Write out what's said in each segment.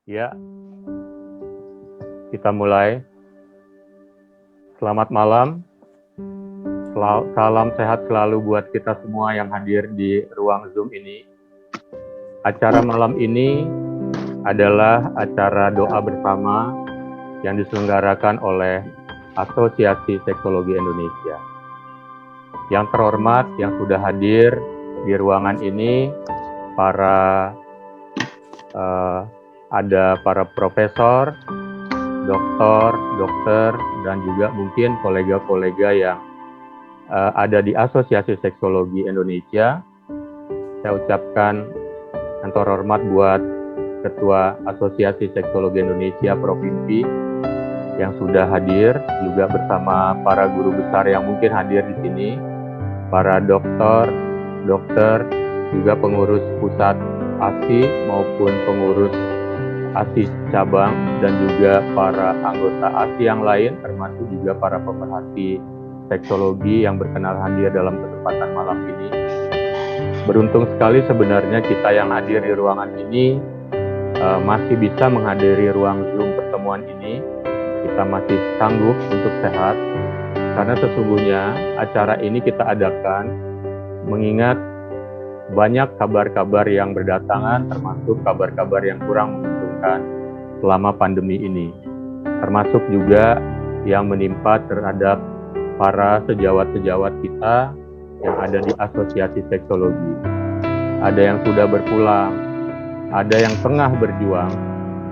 Ya, kita mulai. Selamat malam. Salam sehat selalu buat kita semua yang hadir di ruang Zoom ini. Acara malam ini adalah acara doa bersama yang diselenggarakan oleh Asosiasi Seksologi Indonesia. Yang terhormat yang sudah hadir di ruangan ini, ada para profesor, dokter, dan juga mungkin kolega-kolega yang ada di Asosiasi Seksologi Indonesia. Saya ucapkan yang terhormat buat Ketua Asosiasi Seksologi Indonesia Provinsi yang sudah hadir, juga bersama para guru besar yang mungkin hadir di sini, para dokter, juga pengurus pusat ASI maupun pengurus ASI cabang, dan juga para anggota ASI yang lain, termasuk juga para pemerhati seksologi yang berkenan hadir dalam kesempatan malam ini. Beruntung sekali sebenarnya kita yang hadir di ruangan ini masih bisa menghadiri ruang Zoom pertemuan ini. Kita masih sanggup untuk sehat, karena sesungguhnya acara ini kita adakan mengingat banyak kabar-kabar yang berdatangan, termasuk kabar-kabar yang kurang menguntungkan selama pandemi ini, termasuk juga yang menimpa terhadap para sejawat-sejawat kita yang ada di Asosiasi Seksologi. Ada yang sudah berpulang, ada yang tengah berjuang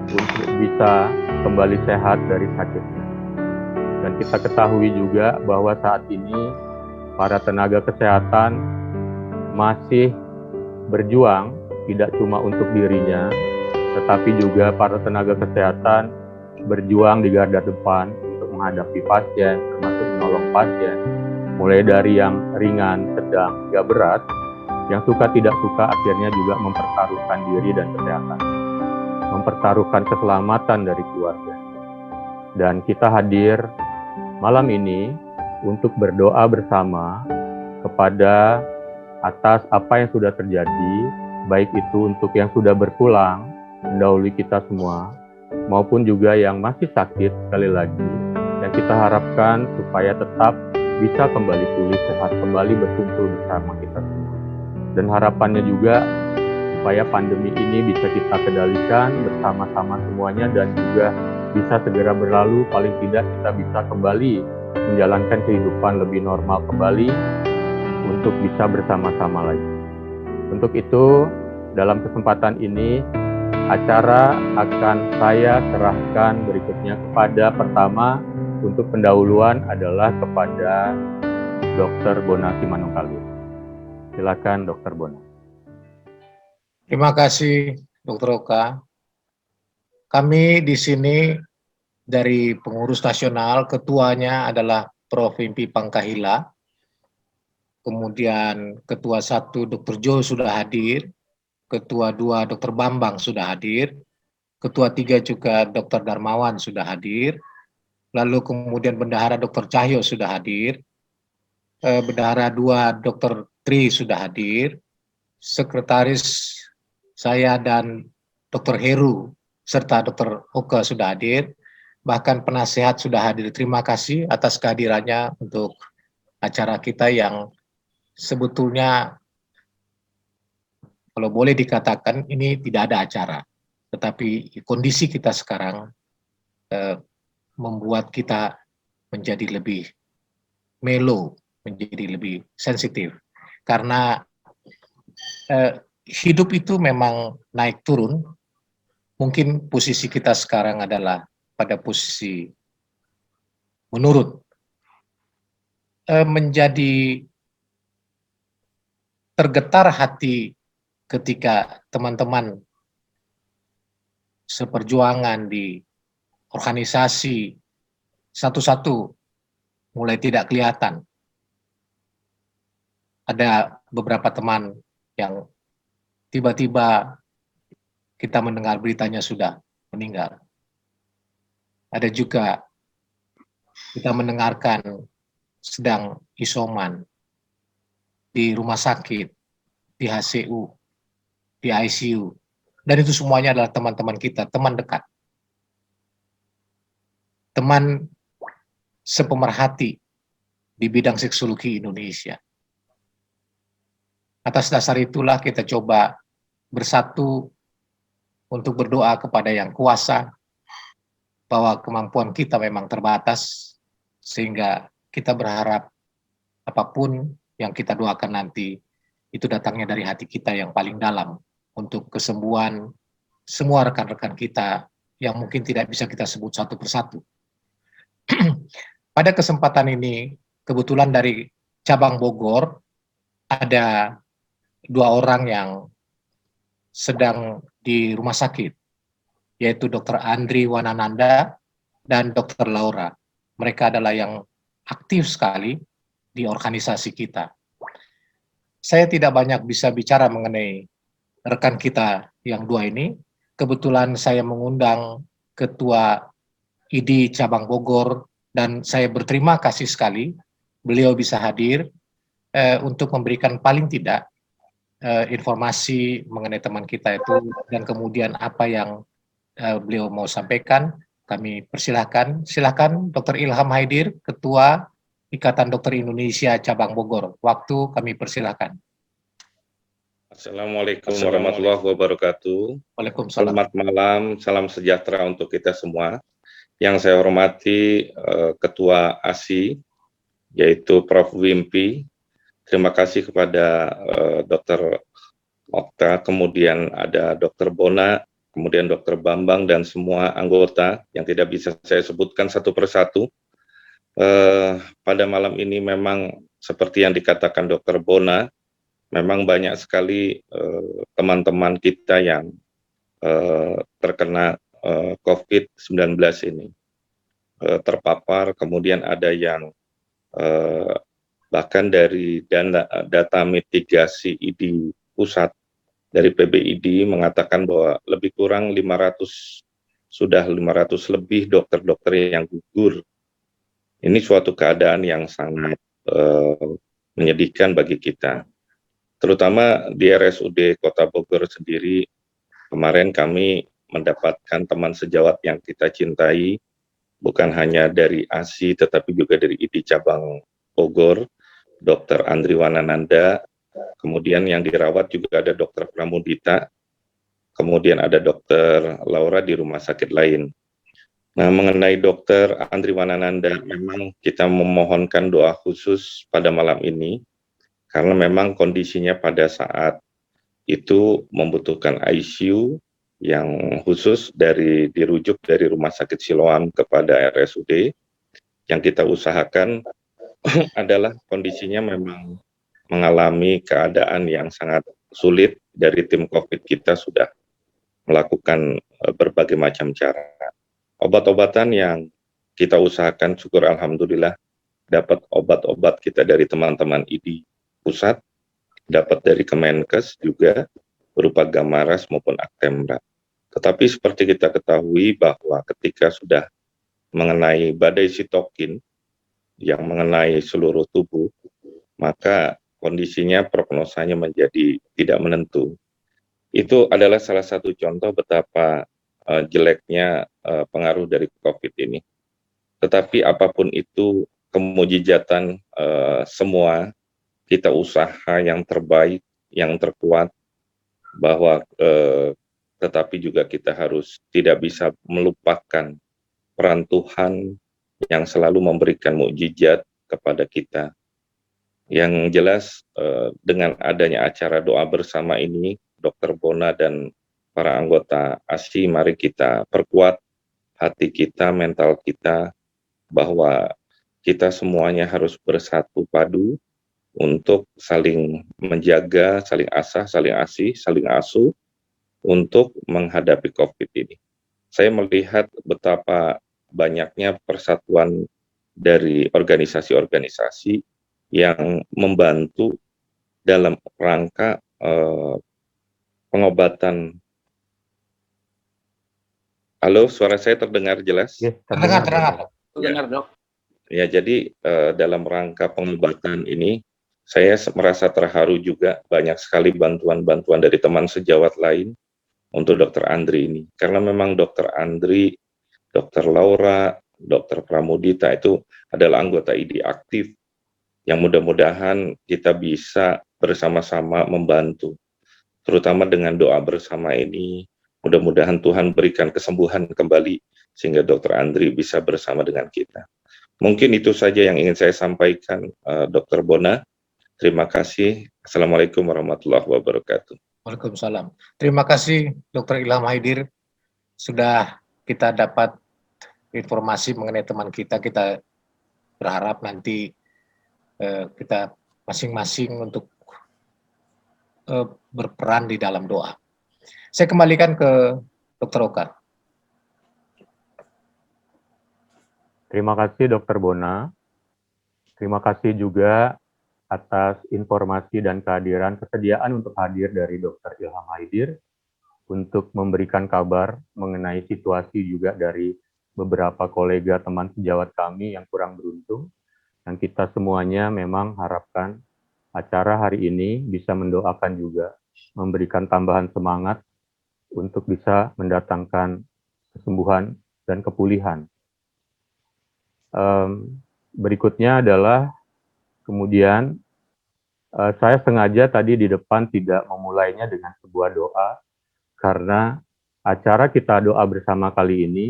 untuk bisa kembali sehat dari sakitnya. Dan kita ketahui juga bahwa saat ini para tenaga kesehatan masih berjuang tidak cuma untuk dirinya, tetapi juga para tenaga kesehatan berjuang di garda depan untuk menghadapi pasien, termasuk menolong pasien, mulai dari yang ringan, sedang, hingga berat, yang suka tidak suka akhirnya juga mempertaruhkan diri dan kesehatan, mempertaruhkan keselamatan dari keluarga. Dan kita hadir malam ini untuk berdoa bersama kepada atas apa yang sudah terjadi, baik itu untuk yang sudah berpulang mendahului kita semua, maupun juga yang masih sakit sekali lagi, yang kita harapkan supaya tetap bisa kembali pulih sehat, kembali berkumpul bersama kita semua. Dan harapannya juga supaya pandemi ini bisa kita kendalikan bersama-sama semuanya, dan juga bisa segera berlalu, paling tidak kita bisa kembali menjalankan kehidupan lebih normal kembali untuk bisa bersama-sama lagi. Untuk itu, dalam kesempatan ini, acara akan saya serahkan berikutnya kepada pertama, untuk pendahuluan adalah kepada Dr. Bona Simanungkalir. Silakan Dr. Bona. Terima kasih Dr. Oka. Kami di sini dari pengurus nasional, ketuanya adalah Prof. Impi Pangkahila, kemudian Ketua 1 Dr. Jo sudah hadir, Ketua 2 Dr. Bambang sudah hadir, Ketua 3 juga Dr. Darmawan sudah hadir, lalu kemudian Bendahara Dr. Cahyo sudah hadir, Bendahara 2 Dr. Tri sudah hadir, Sekretaris saya dan Dr. Heru serta Dr. Oka sudah hadir, bahkan penasehat sudah hadir. Terima kasih atas kehadirannya untuk acara kita yang sebetulnya kalau boleh dikatakan ini tidak ada acara, tetapi kondisi kita sekarang membuat kita menjadi lebih melo, menjadi lebih sensitif, karena hidup itu memang naik turun. Mungkin posisi kita sekarang adalah pada posisi menurut, menjadi tergetar hati ketika teman-teman seperjuangan di organisasi satu-satu mulai tidak kelihatan. Ada beberapa teman yang tiba-tiba kita mendengar beritanya sudah meninggal. Ada juga kita mendengarkan sedang isoman di rumah sakit, di HCU, di ICU, Dan itu semuanya adalah teman-teman kita, teman dekat, teman sepemerhati di bidang seksologi Indonesia. Atas dasar itulah kita coba bersatu untuk berdoa kepada Yang Kuasa bahwa kemampuan kita memang terbatas, sehingga kita berharap apapun yang kita doakan nanti itu datangnya dari hati kita yang paling dalam untuk kesembuhan semua rekan-rekan kita yang mungkin tidak bisa kita sebut satu persatu. Pada kesempatan ini, kebetulan dari cabang Bogor ada 2 orang yang sedang di rumah sakit, yaitu Dr. Andri Wanananda dan Dr. Laura. Mereka adalah yang aktif sekali di organisasi kita. Saya tidak banyak bisa bicara mengenai rekan kita yang 2 ini. Kebetulan saya mengundang Ketua ID Cabang Bogor dan saya berterima kasih sekali beliau bisa hadir untuk memberikan paling tidak informasi mengenai teman kita itu, dan kemudian apa yang beliau mau sampaikan. Kami persilahkan. Silakan Dr. Ilham Haidir, Ketua Ikatan Dokter Indonesia Cabang Bogor. Waktu kami persilahkan. Assalamualaikum warahmatullahi wabarakatuh. Waalaikumsalam. Selamat malam, salam sejahtera untuk kita semua. Yang saya hormati Ketua ASI, yaitu Prof. Wimpi. Terima kasih kepada Dr. Okta, kemudian ada Dr. Bona, kemudian Dr. Bambang, dan semua anggota yang tidak bisa saya sebutkan satu persatu. Pada malam ini memang seperti yang dikatakan Dr. Bona, memang banyak sekali teman-teman kita yang terkena COVID-19 ini, terpapar, kemudian ada yang bahkan dari data mitigasi ID pusat dari PBID mengatakan bahwa lebih kurang 500 lebih dokter-dokter yang gugur. Ini suatu keadaan yang sangat menyedihkan bagi kita. Terutama di RSUD Kota Bogor sendiri, kemarin kami mendapatkan teman sejawat yang kita cintai, bukan hanya dari ASI, tetapi juga dari ID Cabang Bogor, Dr. Andri Wanananda, kemudian yang dirawat juga ada Dr. Pramudita, kemudian ada Dr. Laura di rumah sakit lain. Nah, mengenai Dr. Andri Wanananda, memang kita memohonkan doa khusus pada malam ini, karena memang kondisinya pada saat itu membutuhkan ICU yang khusus dirujuk dari Rumah Sakit Siloam kepada RSUD. Yang kita usahakan adalah kondisinya memang mengalami keadaan yang sangat sulit. Dari tim COVID kita sudah melakukan berbagai macam cara. Obat-obatan yang kita usahakan, syukur alhamdulillah, dapat obat-obat kita dari teman-teman ID pusat, dapat dari Kemenkes juga, berupa Gamaras maupun Actemra. Tetapi seperti kita ketahui bahwa ketika sudah mengenai badai sitokin yang mengenai seluruh tubuh, maka kondisinya prognosanya menjadi tidak menentu. Itu adalah salah satu contoh betapa jeleknya pengaruh dari COVID ini. Tetapi apapun itu, kemujizatan semua, kita usaha yang terbaik, yang terkuat, bahwa tetapi juga kita harus tidak bisa melupakan peran Tuhan yang selalu memberikan mukjizat kepada kita. Yang jelas dengan adanya acara doa bersama ini, Dr. Bona dan para anggota ASI, mari kita perkuat hati kita, mental kita, bahwa kita semuanya harus bersatu padu untuk saling menjaga, saling asah, saling asih, saling asuh untuk menghadapi COVID ini. Saya melihat betapa banyaknya persatuan dari organisasi-organisasi yang membantu dalam rangka pengobatan. Halo, suara saya terdengar jelas? Yes, Terdengar. Ya. Dok. Ya, jadi dalam rangka pengobatan ini, saya merasa terharu juga banyak sekali bantuan-bantuan dari teman sejawat lain untuk Dr. Andri ini. Karena memang Dr. Andri, Dr. Laura, Dr. Pramudita itu adalah anggota ID aktif yang mudah-mudahan kita bisa bersama-sama membantu. Terutama dengan doa bersama ini, mudah-mudahan Tuhan berikan kesembuhan kembali sehingga Dr. Andri bisa bersama dengan kita. Mungkin itu saja yang ingin saya sampaikan, Dr. Bona. Terima kasih. Assalamualaikum warahmatullahi wabarakatuh. Waalaikumsalam. Terima kasih Dr. Ilham Haidir. Sudah kita dapat informasi mengenai teman kita. Kita berharap nanti kita masing-masing untuk berperan di dalam doa. Saya kembalikan ke Dr. Oka. Terima kasih Dr. Bona. Terima kasih juga atas informasi dan kehadiran, kesediaan untuk hadir dari Dr. Ilham Haidir untuk memberikan kabar mengenai situasi juga dari beberapa kolega teman sejawat kami yang kurang beruntung. Yang kita semuanya memang harapkan acara hari ini bisa mendoakan juga, memberikan tambahan semangat untuk bisa mendatangkan kesembuhan dan kepulihan. Berikutnya adalah kemudian saya sengaja tadi di depan tidak memulainya dengan sebuah doa, karena acara kita doa bersama kali ini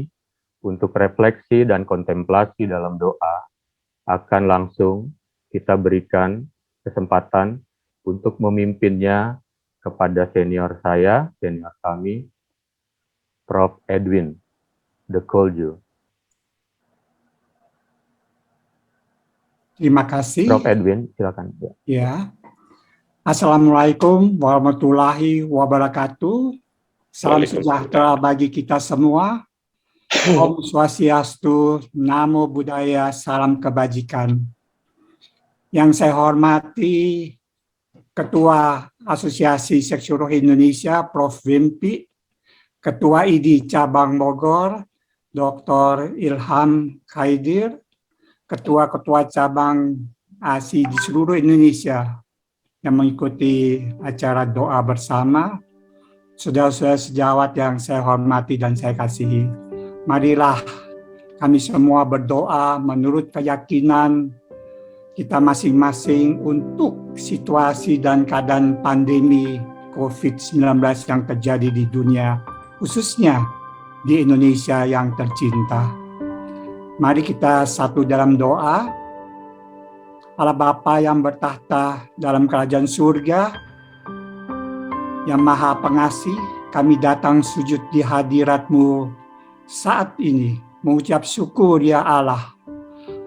untuk refleksi dan kontemplasi dalam doa akan langsung kita berikan kesempatan untuk memimpinnya kepada senior saya, senior kami, Prof. Edwin De Kolju. Terima kasih. Prof. Edwin, silakan. Ya. Assalamualaikum warahmatullahi wabarakatuh. Salam sejahtera bagi kita semua. Om Swastiastu, Namo Buddhaya, salam kebajikan. Yang saya hormati Ketua Asosiasi Seksiologi Indonesia, Prof. Wimpi, Ketua ID Cabang Bogor, Dr. Ilham Haidir, Ketua-ketua cabang ASI di seluruh Indonesia yang mengikuti acara doa bersama, saudara-saudara sejawat yang saya hormati dan saya kasihi. Marilah kami semua berdoa menurut keyakinan kita masing-masing untuk situasi dan keadaan pandemi COVID-19 yang terjadi di dunia, khususnya di Indonesia yang tercinta. Mari kita satu dalam doa. Allah Bapa yang bertahta dalam kerajaan surga, yang Maha Pengasih, kami datang sujud di hadirat-Mu saat ini, mengucap syukur ya Allah,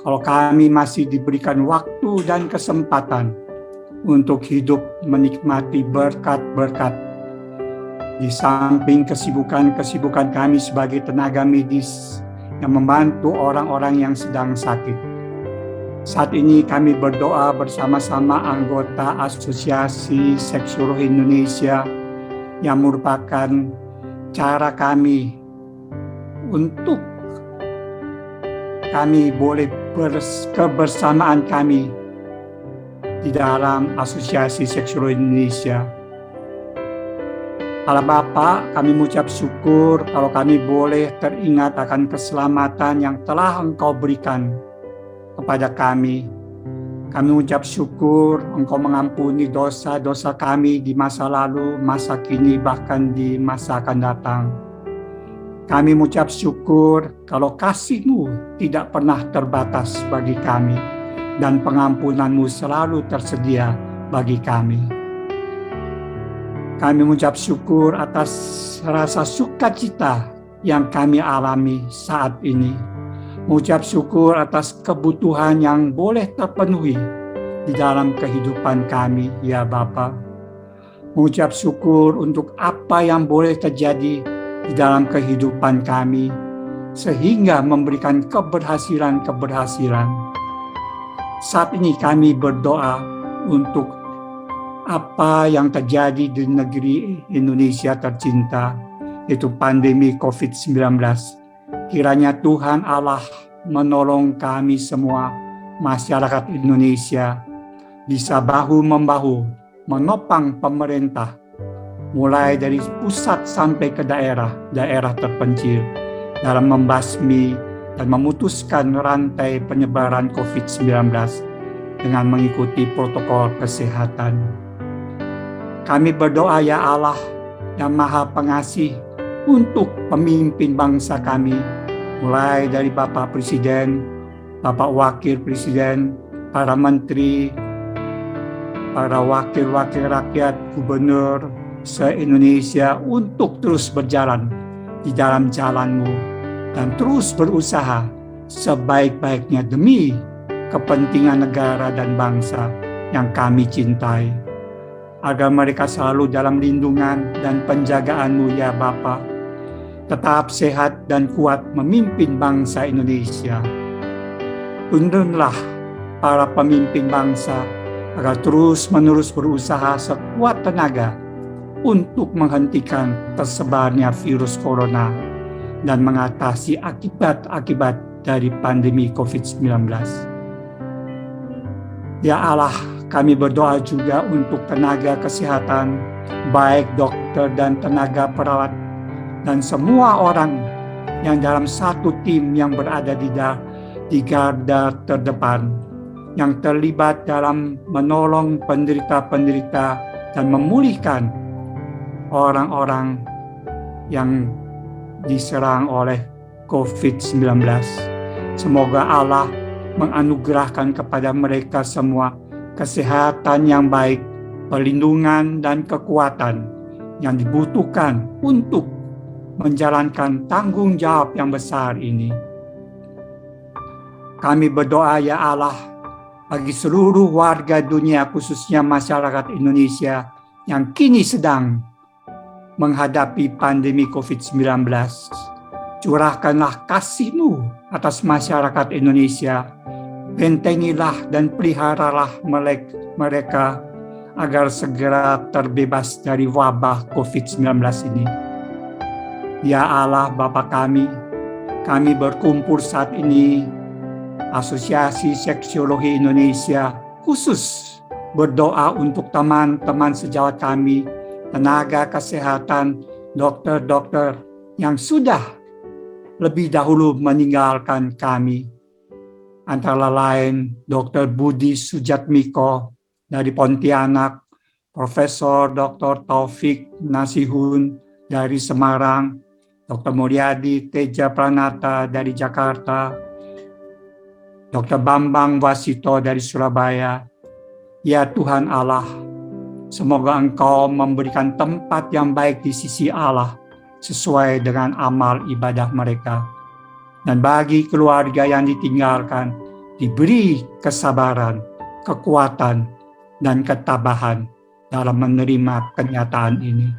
kalau kami masih diberikan waktu dan kesempatan untuk hidup menikmati berkat-berkat. Di samping kesibukan-kesibukan kami sebagai tenaga medis yang membantu orang-orang yang sedang sakit. Saat ini kami berdoa bersama-sama anggota Asosiasi Seksiologi Indonesia yang merupakan cara kami untuk kami boleh kebersamaan kami di dalam Asosiasi Seksiologi Indonesia. Allah Bapa, kami mengucap syukur kalau kami boleh teringat akan keselamatan yang telah Engkau berikan kepada kami. Kami mengucap syukur Engkau mengampuni dosa-dosa kami di masa lalu, masa kini, bahkan di masa akan datang. Kami mengucap syukur kalau kasih-Mu tidak pernah terbatas bagi kami dan pengampunan-Mu selalu tersedia bagi kami. Kami mengucap syukur atas rasa sukacita yang kami alami saat ini. Mengucap syukur atas kebutuhan yang boleh terpenuhi di dalam kehidupan kami, ya Bapa. Mengucap syukur untuk apa yang boleh terjadi di dalam kehidupan kami, sehingga memberikan keberhasilan-keberhasilan. Saat ini kami berdoa untuk apa yang terjadi di negeri Indonesia tercinta, yaitu pandemi COVID-19. Kiranya Tuhan Allah menolong kami semua, masyarakat Indonesia, bisa bahu-membahu menopang pemerintah mulai dari pusat sampai ke daerah terpencil, dalam membasmi dan memutuskan rantai penyebaran COVID-19 dengan mengikuti protokol kesehatan. Kami berdoa ya Allah yang Maha Pengasih untuk pemimpin bangsa kami, mulai dari Bapak Presiden, Bapak Wakil Presiden, para menteri, para wakil-wakil rakyat, gubernur se-Indonesia untuk terus berjalan di dalam jalan-Mu dan terus berusaha sebaik-baiknya demi kepentingan negara dan bangsa yang kami cintai. Agar mereka selalu dalam lindungan dan penjagaan-Mu ya Bapa, tetap sehat dan kuat memimpin bangsa Indonesia. Tuntunlah para pemimpin bangsa agar terus-menerus berusaha sekuat tenaga untuk menghentikan tersebarnya virus corona dan mengatasi akibat-akibat dari pandemi COVID-19. Ya Allah, kami berdoa juga untuk tenaga kesehatan, baik dokter dan tenaga perawat, dan semua orang yang dalam satu tim yang berada di garda terdepan, yang terlibat dalam menolong penderita-penderita dan memulihkan orang-orang yang diserang oleh COVID-19. Semoga Allah menganugerahkan kepada mereka semua kesehatan yang baik, perlindungan dan kekuatan yang dibutuhkan untuk menjalankan tanggung jawab yang besar ini. Kami berdoa ya Allah bagi seluruh warga dunia, khususnya masyarakat Indonesia yang kini sedang menghadapi pandemi COVID-19. Curahkanlah kasih-Mu atas masyarakat Indonesia. Bentengilah dan peliharalah mereka agar segera terbebas dari wabah COVID-19 ini. Ya Allah Bapa kami berkumpul saat ini, Asosiasi Seksiologi Indonesia khusus berdoa untuk teman-teman sejawat kami, tenaga kesehatan, dokter-dokter yang sudah lebih dahulu meninggalkan kami. Antara lain Dr. Budi Sujatmiko dari Pontianak, Profesor Dr. Taufik Nasihun dari Semarang, Dr. Mulyadi Teja Pranata dari Jakarta, Dr. Bambang Wasito dari Surabaya. Ya Tuhan Allah, semoga Engkau memberikan tempat yang baik di sisi Allah sesuai dengan amal ibadah mereka. Dan bagi keluarga yang ditinggalkan, diberi kesabaran, kekuatan, dan ketabahan dalam menerima kenyataan ini.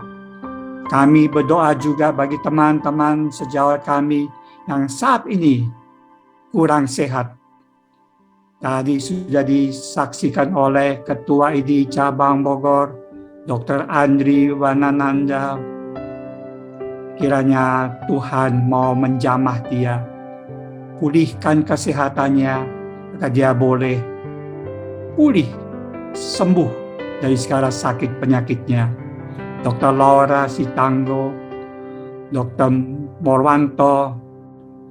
Kami berdoa juga bagi teman-teman sejawat kami yang saat ini kurang sehat. Tadi sudah disaksikan oleh Ketua ID Cabang Bogor, Dr. Andri Wanananda. Kiranya Tuhan mau menjamah dia, pulihkan kesehatannya, agar dia boleh pulih, sembuh dari segala sakit penyakitnya. Dr. Laura Sitanggo, Dr. Morwanto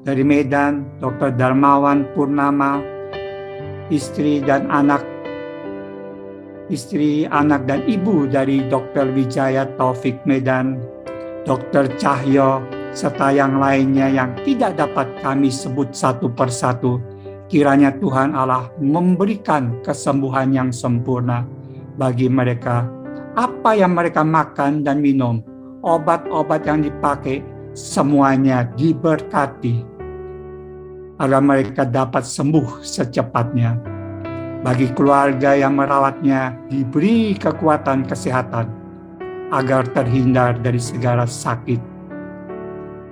dari Medan, Dr. Darmawan Purnama, istri, anak dan ibu dari Dr. Wijaya Taufik Medan, Dr. Cahyo, serta yang lainnya yang tidak dapat kami sebut satu persatu. Kiranya Tuhan Allah memberikan kesembuhan yang sempurna bagi mereka. Apa yang mereka makan dan minum, obat-obat yang dipakai, semuanya diberkati agar mereka dapat sembuh secepatnya. Bagi keluarga yang merawatnya, diberi kekuatan kesehatan agar terhindar dari segala sakit.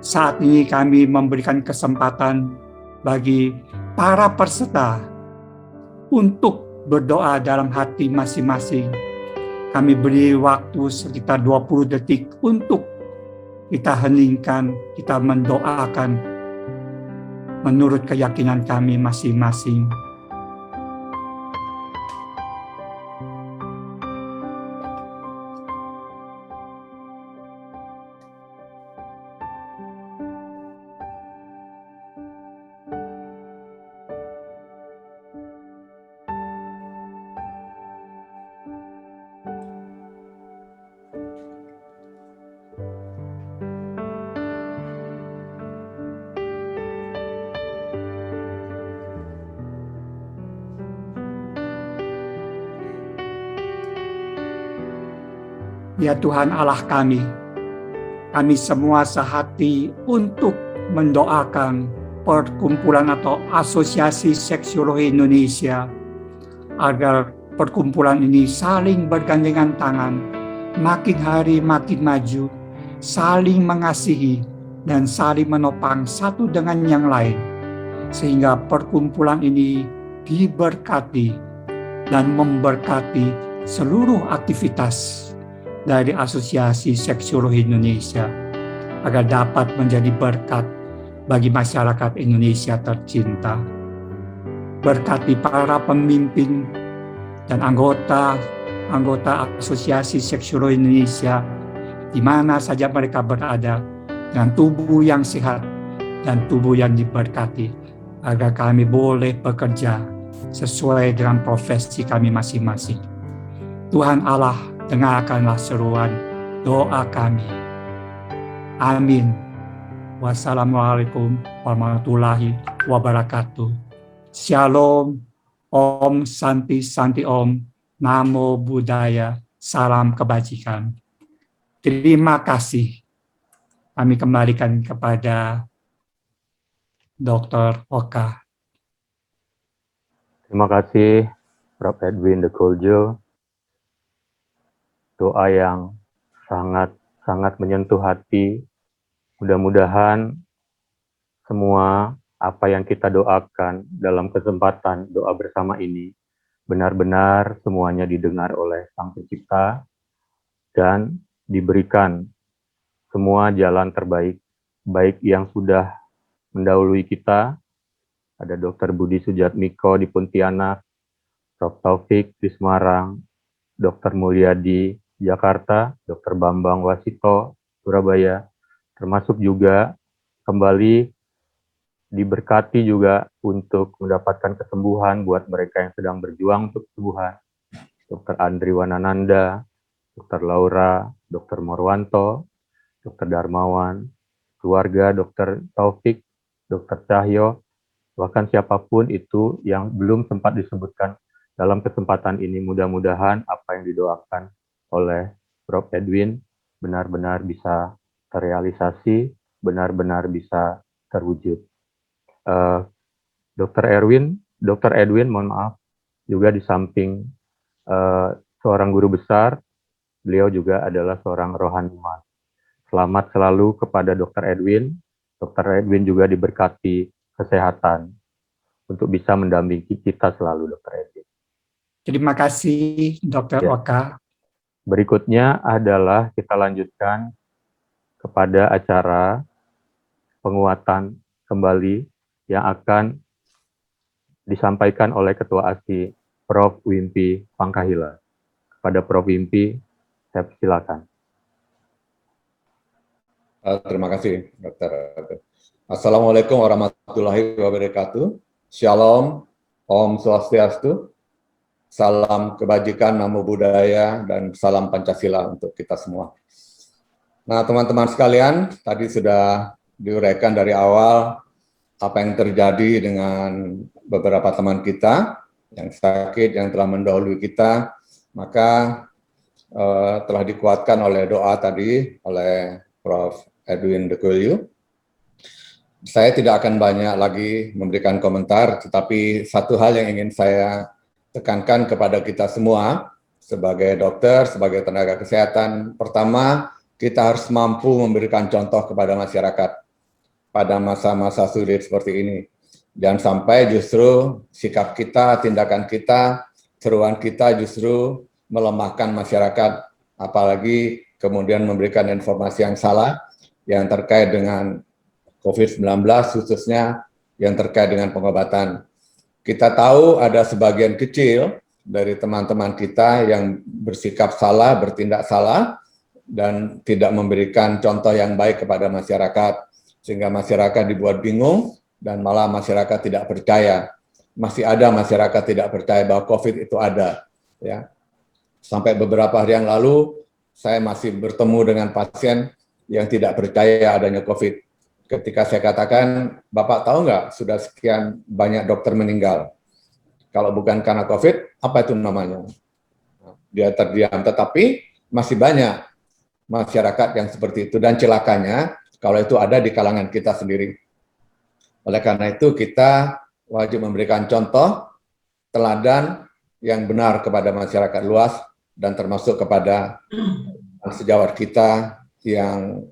Saat ini kami memberikan kesempatan bagi para peserta untuk berdoa dalam hati masing-masing. Kami beri waktu sekitar 20 detik untuk kita heningkan, kita mendoakan menurut keyakinan kami masing-masing. Ya Tuhan Allah kami semua sehati untuk mendoakan perkumpulan atau Asosiasi Seksiologi Indonesia agar perkumpulan ini saling bergandengan tangan, makin hari makin maju, saling mengasihi dan saling menopang satu dengan yang lain, sehingga perkumpulan ini diberkati dan memberkati seluruh aktivitas dari Asosiasi Seksiologi Indonesia agar dapat menjadi berkat bagi masyarakat Indonesia tercinta. Berkati para pemimpin dan anggota Asosiasi Seksiologi Indonesia di mana saja mereka berada, dengan tubuh yang sehat dan tubuh yang diberkati, agar kami boleh bekerja sesuai dengan profesi kami masing-masing. Tuhan Allah, dengarkanlah seruan doa kami. Amin. Wassalamualaikum warahmatullahi wabarakatuh. Shalom, Om Santi Santi Om, Namo Buddhaya, salam kebajikan. Terima kasih. Kami kembalikan kepada Dr. Oka. Terima kasih Prof. Edwin De Koeljo. Doa yang sangat menyentuh hati. Mudah-mudahan semua apa yang kita doakan dalam kesempatan doa bersama ini benar-benar semuanya didengar oleh Sang Pencipta dan diberikan semua jalan terbaik, baik yang sudah mendahului kita, ada Dr. Budi Sujatmiko di Pontianak, Prof. Taufik di Semarang, Dr. Mulyadi Jakarta, Dr. Bambang Wasito Surabaya, termasuk juga kembali diberkati juga untuk mendapatkan kesembuhan buat mereka yang sedang berjuang untuk kesembuhan. Dr. Andri Wanananda, Dr. Laura, Dr. Morwanto, Dr. Darmawan, keluarga Dr. Taufik, Dr. Cahyo, bahkan siapapun itu yang belum sempat disebutkan dalam kesempatan ini, mudah-mudahan apa yang didoakan oleh Prof. Edwin benar-benar bisa terrealisasi, benar-benar bisa terwujud. Dr. Edwin, mohon maaf, juga di samping seorang guru besar, beliau juga adalah seorang rohaniwan. Selamat selalu kepada Dr. Edwin. Dr. Edwin juga diberkati kesehatan untuk bisa mendampingi kita selalu, Dr. Edwin. Terima kasih, Dr. Oka. Berikutnya adalah kita lanjutkan kepada acara penguatan kembali yang akan disampaikan oleh Ketua ASI, Prof. Wimpi Pangkahila. Kepada Prof. Wimpi, saya persilakan. Terima kasih, Dr. Assalamualaikum warahmatullahi wabarakatuh. Shalom, Om Swastiastu, salam kebajikan, Namo Buddhaya, dan salam Pancasila untuk kita semua. Nah, teman-teman sekalian, tadi sudah diuraikan dari awal apa yang terjadi dengan beberapa teman kita yang sakit, yang telah mendahului kita, maka telah dikuatkan oleh doa tadi oleh Prof. Edwin De Koeljo. Saya tidak akan banyak lagi memberikan komentar, tetapi satu hal yang ingin saya tekankan kepada kita semua sebagai dokter, sebagai tenaga kesehatan. Pertama, kita harus mampu memberikan contoh kepada masyarakat pada masa-masa sulit seperti ini. Jangan sampai justru sikap kita, tindakan kita, seruan kita justru melemahkan masyarakat, apalagi kemudian memberikan informasi yang salah yang terkait dengan COVID-19, khususnya yang terkait dengan pengobatan. Kita tahu ada sebagian kecil dari teman-teman kita yang bersikap salah, bertindak salah, dan tidak memberikan contoh yang baik kepada masyarakat, sehingga masyarakat dibuat bingung, dan malah masyarakat tidak percaya. Masih ada masyarakat tidak percaya bahwa COVID itu ada. Ya. Sampai beberapa hari yang lalu, saya masih bertemu dengan pasien yang tidak percaya adanya COVID. Ketika saya katakan, Bapak tahu nggak sudah sekian banyak dokter meninggal? Kalau bukan karena COVID, apa itu namanya? Dia terdiam, tetapi masih banyak masyarakat yang seperti itu, dan celakanya kalau itu ada di kalangan kita sendiri. Oleh karena itu kita wajib memberikan contoh teladan yang benar kepada masyarakat luas dan termasuk kepada sejawat kita yang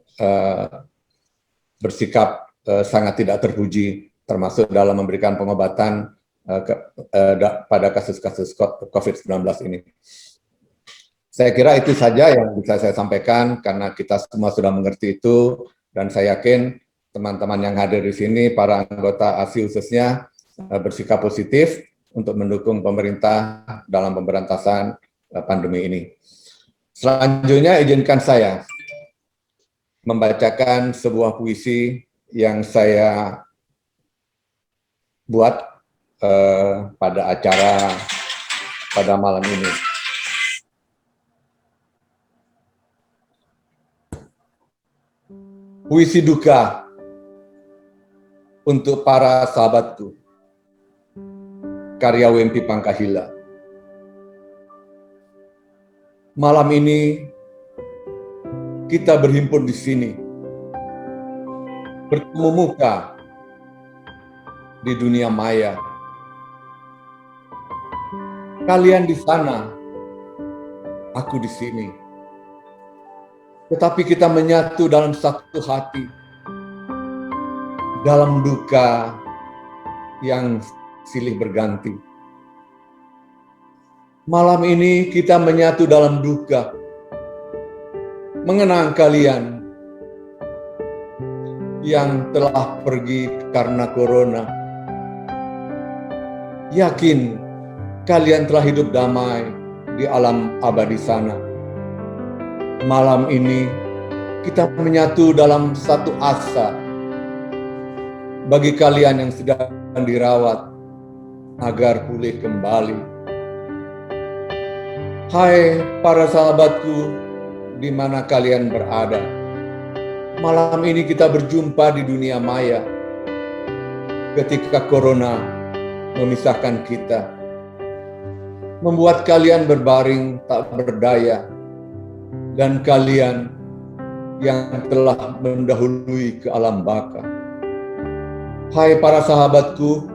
bersikap sangat tidak terpuji, termasuk dalam memberikan pengobatan pada kasus-kasus COVID-19 ini. Saya kira itu saja yang bisa saya sampaikan karena kita semua sudah mengerti itu, dan saya yakin teman-teman yang hadir di sini, para anggota ASI khususnya, bersikap positif untuk mendukung pemerintah dalam pemberantasan pandemi ini. Selanjutnya izinkan saya membacakan sebuah puisi yang saya buat pada acara pada malam ini. Puisi duka untuk para sahabatku, karya Wempi Pangkahila. Malam ini kita berhimpun di sini, bertemu muka di dunia maya. Kalian di sana, aku di sini. Tetapi kita menyatu dalam satu hati, dalam duka yang silih berganti. Malam ini kita menyatu dalam duka, mengenang kalian yang telah pergi karena corona. Yakin kalian telah hidup damai di alam abadi sana. Malam ini kita menyatu dalam satu asa bagi kalian yang sedang dirawat agar pulih kembali. Hai para sahabatku, di mana kalian berada. Malam ini kita berjumpa di dunia maya ketika corona memisahkan kita, membuat kalian berbaring tak berdaya, dan kalian yang telah mendahului ke alam baka. Hai para sahabatku,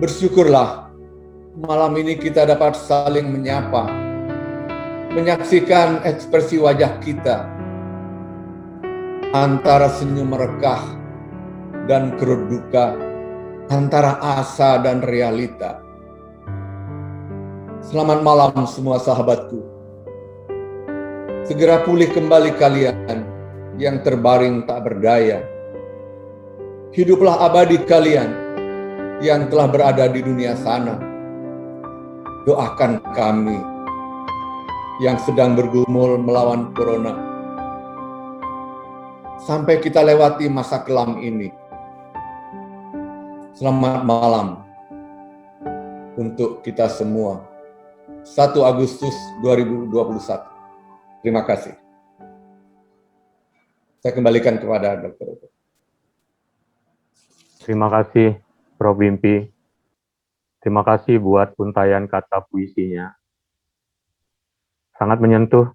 bersyukurlah malam ini kita dapat saling menyapa, menyaksikan ekspresi wajah kita antara senyum merekah dan kerut duka, antara asa dan realita. Selamat malam semua sahabatku. Segera pulih kembali kalian yang terbaring tak berdaya. Hiduplah abadi kalian yang telah berada di dunia sana. Doakan kami yang sedang bergumul melawan corona, sampai kita lewati masa kelam ini. Selamat malam untuk kita semua. 1 Agustus 2021. Terima kasih. Saya kembalikan kepada Dr. Terima kasih, Prof. Wimpi. Terima kasih buat untayan kata puisinya. Sangat menyentuh.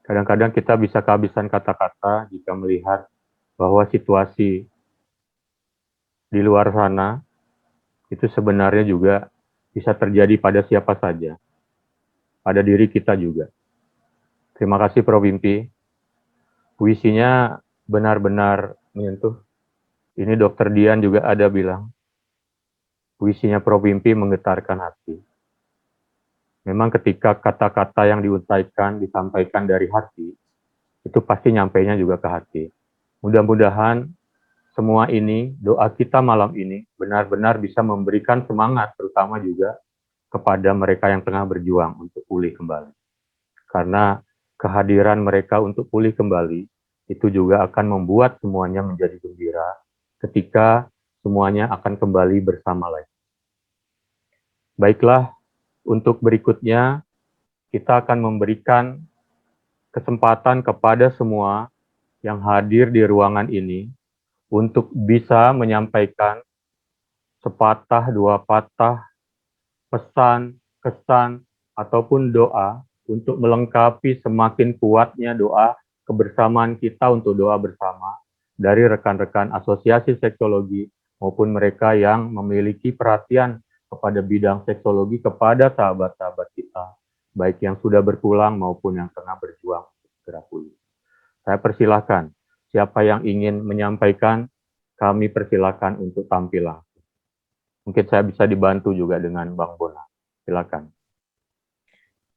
Kadang-kadang kita bisa kehabisan kata-kata jika melihat bahwa situasi di luar sana itu sebenarnya juga bisa terjadi pada siapa saja, pada diri kita juga. Terima kasih Prof. Wimpi. Puisinya benar-benar menyentuh. Ini Dr. Dian juga ada bilang, puisinya Prof. Wimpi menggetarkan hati. Memang ketika kata-kata yang disampaikan dari hati, itu pasti nyampainya juga ke hati. Mudah-mudahan semua ini, doa kita malam ini, benar-benar bisa memberikan semangat, terutama juga kepada mereka yang tengah berjuang untuk pulih kembali. Karena kehadiran mereka untuk pulih kembali, itu juga akan membuat semuanya menjadi gembira ketika semuanya akan kembali bersama lagi. Baiklah, untuk berikutnya kita akan memberikan kesempatan kepada semua yang hadir di ruangan ini untuk bisa menyampaikan sepatah dua patah pesan, kesan, ataupun doa untuk melengkapi semakin kuatnya doa kebersamaan kita untuk doa bersama dari rekan-rekan asosiasi seksologi maupun mereka yang memiliki perhatian kepada bidang seksologi kepada sahabat-sahabat kita, baik yang sudah berpulang maupun yang tengah berjuang segera pulih. Saya persilahkan, siapa yang ingin menyampaikan, kami persilahkan untuk tampil langsung. Mungkin saya bisa dibantu juga dengan Bang Bona. Silakan.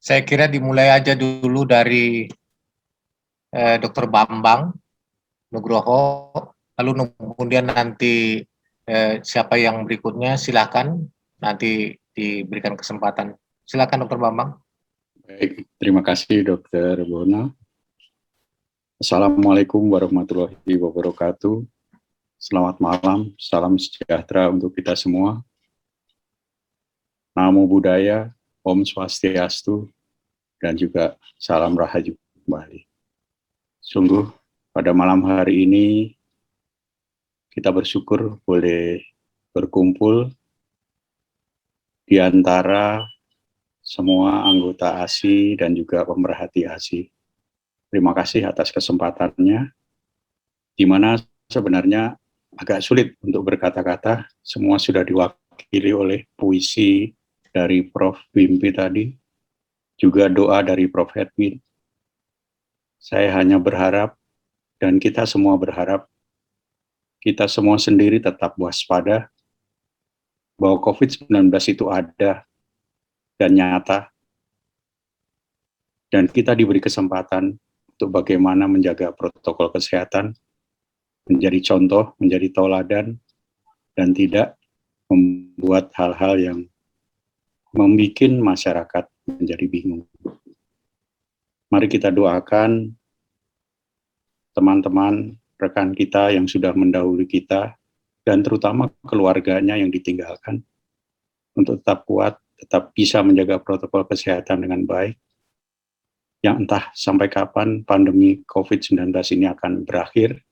Saya kira dimulai aja dulu dari Dr. Bambang Nugroho, lalu kemudian nanti siapa yang berikutnya silakan nanti diberikan kesempatan. Silakan Dr. Bambang. Baik, terima kasih Dr. Bona. Assalamualaikum warahmatullahi wabarakatuh. Selamat malam, salam sejahtera untuk kita semua. Namo Buddhaya, Om Swastiastu, dan juga salam Rahayu kembali. Sungguh, pada malam hari ini kita bersyukur boleh berkumpul di antara semua anggota ASI dan juga pemerhati ASI. Terima kasih atas kesempatannya, di mana sebenarnya agak sulit untuk berkata-kata, semua sudah diwakili oleh puisi dari Prof. Wimpi tadi, juga doa dari Prof. Edwin. Saya hanya berharap, dan kita semua berharap, kita semua sendiri tetap waspada, bahwa COVID-19 itu ada dan nyata, dan kita diberi kesempatan untuk bagaimana menjaga protokol kesehatan, menjadi contoh, menjadi tauladan, dan tidak membuat hal-hal yang membuat masyarakat menjadi bingung. Mari kita doakan teman-teman, rekan kita yang sudah mendahului kita, dan terutama keluarganya yang ditinggalkan, untuk tetap kuat, tetap bisa menjaga protokol kesehatan dengan baik, yang entah sampai kapan pandemi COVID-19 ini akan berakhir,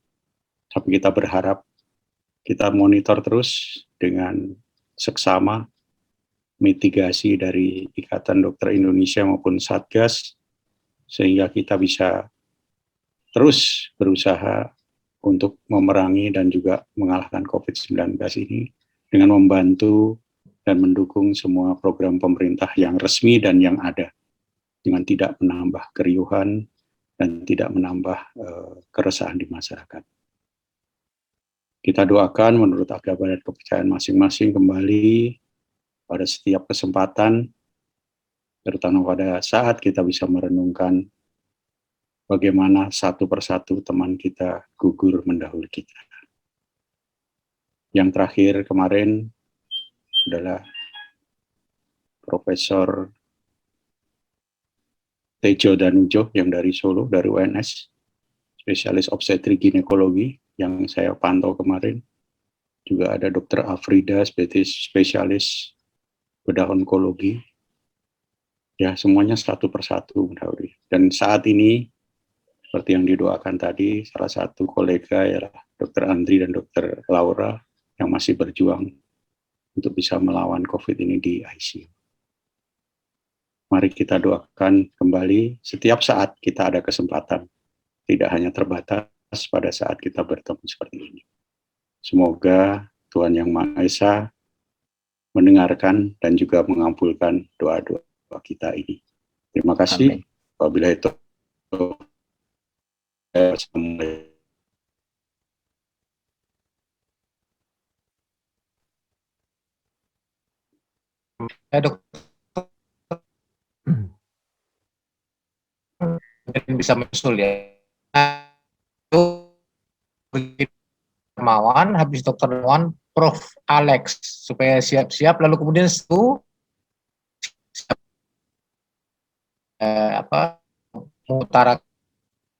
tapi kita berharap kita monitor terus dengan seksama mitigasi dari Ikatan Dokter Indonesia maupun Satgas, sehingga kita bisa terus berusaha untuk memerangi dan juga mengalahkan COVID-19 ini dengan membantu dan mendukung semua program pemerintah yang resmi dan yang ada, dengan tidak menambah keriuhan dan tidak menambah keresahan di masyarakat. Kita doakan menurut agama dan kepercayaan masing-masing kembali pada setiap kesempatan, terutama pada saat kita bisa merenungkan bagaimana satu persatu teman kita gugur mendahului kita. Yang terakhir kemarin adalah Profesor Tejo Danujo yang dari Solo, dari UNS, spesialis obstetrik ginekologi yang saya pantau kemarin. Juga ada Dr. Afrida, spesialis bedah onkologi. Ya, semuanya satu persatu mendahului. Dan saat ini, seperti yang didoakan tadi, salah satu kolega ialah Dr. Andri dan Dr. Laura yang masih berjuang untuk bisa melawan COVID ini di ICU. Mari kita doakan kembali setiap saat kita ada kesempatan, tidak hanya terbatas pada saat kita bertemu seperti ini. Semoga Tuhan Yang Maha Esa mendengarkan dan juga mengabulkan doa-doa kita ini. Terima kasih. Wabillahi taufiq. Assalamualaikum. Dok, bisa menyusul ya. Darmawan, habis Dr. Darmawan, Prof. Alex, supaya siap-siap, lalu kemudian itu mengutara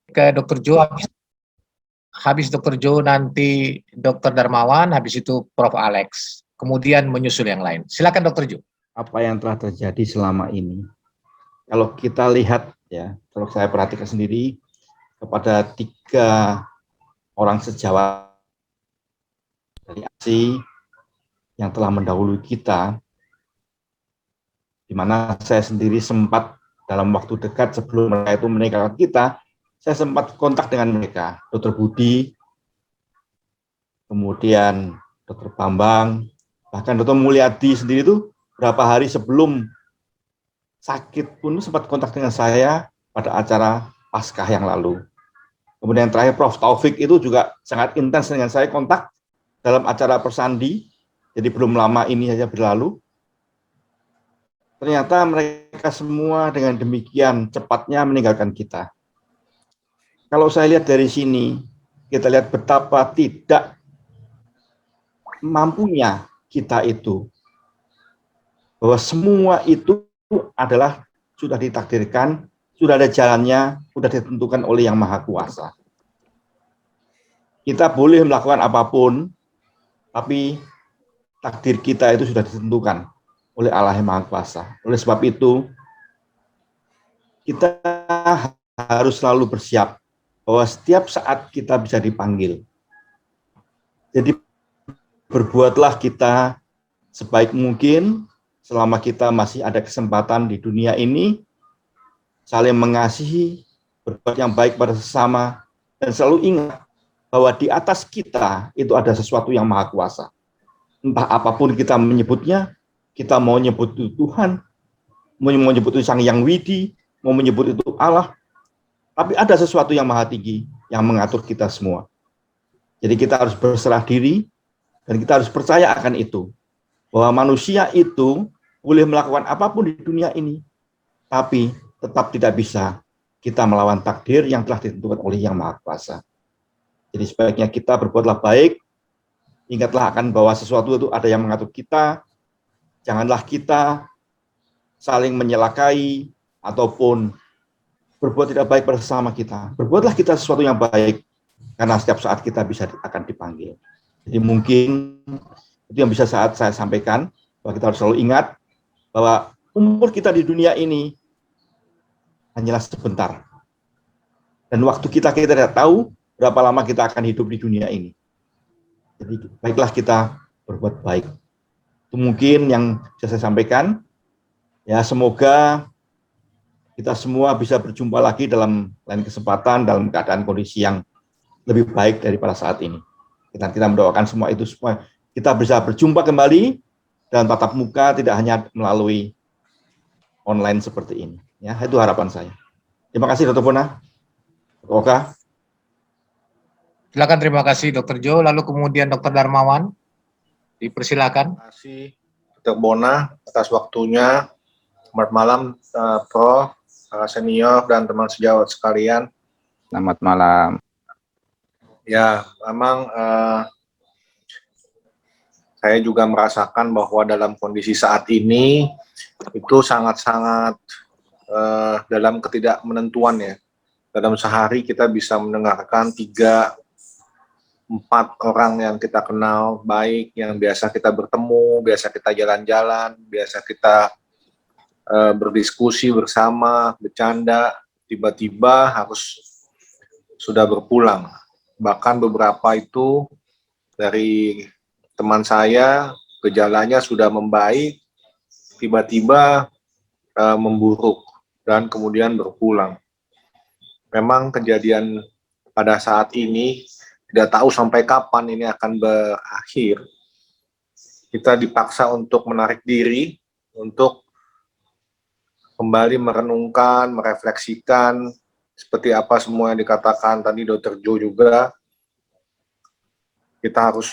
ke Dr. Jo, habis Dr. Jo nanti Dr. Darmawan, habis itu Prof. Alex, kemudian menyusul yang lain. Silakan Dr. Jo. Apa yang telah terjadi selama ini, kalau kita lihat ya, kalau saya perhatikan sendiri kepada 3 orang sejawat dari ASI yang telah mendahului kita, di di mana saya sendiri sempat dalam waktu dekat sebelum mereka itu meninggalkan kita, saya sempat kontak dengan mereka, Dr. Budi, kemudian Dr. Bambang, bahkan Dr. Mulyadi sendiri itu berapa hari sebelum sakit pun sempat kontak dengan saya pada acara Paskah yang lalu. Kemudian yang terakhir Prof. Taufik itu juga sangat intens dengan saya kontak dalam acara Persandi, jadi belum lama ini saja berlalu. Ternyata mereka semua dengan demikian cepatnya meninggalkan kita. Kalau saya lihat dari sini, kita lihat betapa tidak mampunya kita itu, bahwa semua itu adalah sudah ditakdirkan, sudah ada jalannya, sudah ditentukan oleh Yang Maha Kuasa. Kita boleh melakukan apapun, tapi takdir kita itu sudah ditentukan oleh Allah Yang Maha Kuasa. Oleh sebab itu, kita harus selalu bersiap bahwa setiap saat kita bisa dipanggil. Jadi berbuatlah kita sebaik mungkin selama kita masih ada kesempatan di dunia ini, saling mengasihi, berbuat yang baik pada sesama, dan selalu ingat bahwa di atas kita itu ada sesuatu yang Maha Kuasa. Entah apapun kita menyebutnya, kita mau menyebut itu Tuhan, mau menyebut itu Sang Yang Widi, mau menyebut itu Allah, tapi ada sesuatu yang maha tinggi yang mengatur kita semua. Jadi kita harus berserah diri dan kita harus percaya akan itu. Bahwa manusia itu boleh melakukan apapun di dunia ini, tapi tetap tidak bisa kita melawan takdir yang telah ditentukan oleh Yang Maha Kuasa. Jadi sebaiknya kita berbuatlah baik, ingatlah akan bahwa sesuatu itu ada yang mengatur kita, janganlah kita saling menyelakai ataupun berbuat tidak baik bersama kita. Berbuatlah kita sesuatu yang baik, karena setiap saat kita bisa akan dipanggil. Jadi mungkin itu yang bisa saya sampaikan, bahwa kita harus selalu ingat bahwa umur kita di dunia ini hanyalah sebentar. Dan waktu kita tidak tahu berapa lama kita akan hidup di dunia ini. Jadi baiklah kita berbuat baik. Itu mungkin yang bisa saya sampaikan. Ya, semoga kita semua bisa berjumpa lagi dalam lain kesempatan, dalam keadaan kondisi yang lebih baik daripada saat ini. Kita mendoakan semua itu semua kita bisa berjumpa kembali dalam tatap muka, tidak hanya melalui online seperti ini. Ya, itu harapan saya. Terima kasih Dr. Bona. Dr. Oka. Silakan, terima kasih Dr. Jo. Lalu kemudian Dr. Darmawan, dipersilakan. Terima kasih Dr. Bona atas waktunya. Selamat malam Prof, senior dan teman sejawat sekalian. Selamat malam. Ya, memang saya juga merasakan bahwa dalam kondisi saat ini itu sangat-sangat dalam ketidakmenentuan ya. Dalam sehari kita bisa mendengarkan 3-4 orang yang kita kenal baik, yang biasa kita bertemu, biasa kita jalan-jalan, biasa kita berdiskusi bersama, bercanda, tiba-tiba harus sudah berpulang. Bahkan beberapa itu dari teman saya, gejalanya sudah membaik, tiba-tiba memburuk, dan kemudian berpulang. Memang kejadian pada saat ini, tidak tahu sampai kapan ini akan berakhir. Kita dipaksa untuk menarik diri, untuk kembali merenungkan, merefleksikan, seperti apa semua yang dikatakan tadi Dr. Jo juga. Kita harus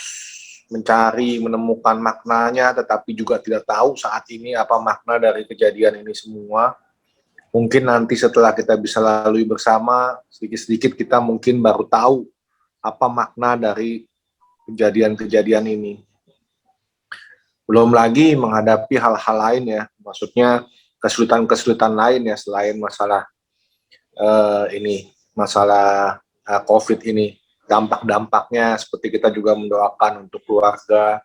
mencari, menemukan maknanya, tetapi juga tidak tahu saat ini apa makna dari kejadian ini semua. Mungkin nanti setelah kita bisa lalui bersama, sedikit-sedikit kita mungkin baru tahu apa makna dari kejadian-kejadian ini. Belum lagi menghadapi hal-hal lain ya, maksudnya kesulitan-kesulitan lain ya selain masalah masalah COVID ini, dampak-dampaknya seperti kita juga mendoakan untuk keluarga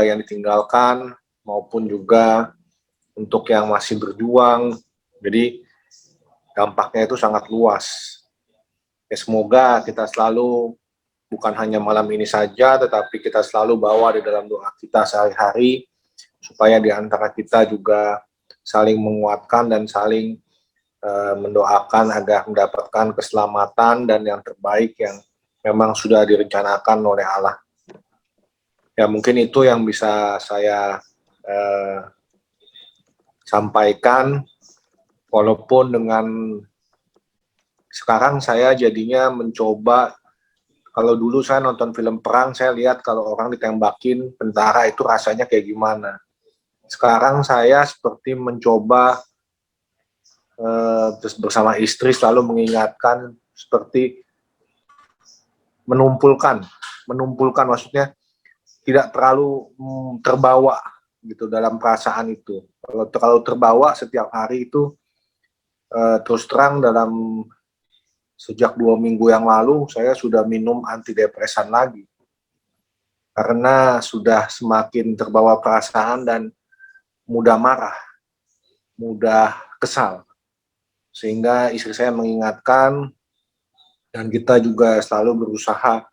yang ditinggalkan maupun juga untuk yang masih berjuang. Jadi dampaknya itu sangat luas. Ya, semoga kita selalu bukan hanya malam ini saja, tetapi kita selalu bawa di dalam doa kita sehari-hari supaya di antara kita juga saling menguatkan dan saling mendoakan agar mendapatkan keselamatan dan yang terbaik yang memang sudah direncanakan oleh Allah. Ya mungkin itu yang bisa saya sampaikan, walaupun dengan sekarang saya jadinya mencoba, kalau dulu saya nonton film perang, saya lihat kalau orang ditembakin tentara itu rasanya kayak gimana. Sekarang saya seperti mencoba bersama istri selalu mengingatkan, seperti menumpulkan maksudnya tidak terlalu terbawa gitu dalam perasaan itu. Kalau terbawa setiap hari itu terus terang dalam sejak 2 minggu yang lalu saya sudah minum antidepresan lagi karena sudah semakin terbawa perasaan dan mudah marah, mudah kesal. Sehingga istri saya mengingatkan dan kita juga selalu berusaha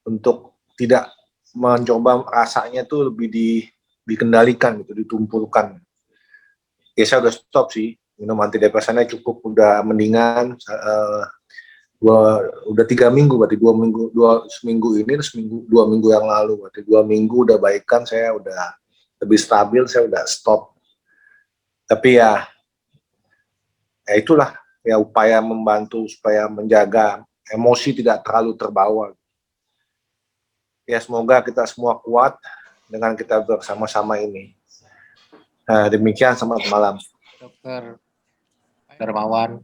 untuk tidak mencoba rasanya itu lebih dikendalikan gitu, ditumpulkan. Ya saya udah stop sih, minum antidepresannya cukup, udah mendingan. Udah 3 minggu, berarti 2 minggu ini, 2 minggu yang lalu, berarti 2 minggu udah baikan, saya udah lebih stabil, saya udah stop. Tapi ya itulah ya upaya membantu supaya menjaga emosi tidak terlalu terbawa. Ya semoga kita semua kuat dengan kita bersama-sama ini. Nah, demikian, selamat malam. Dokter Darmawan.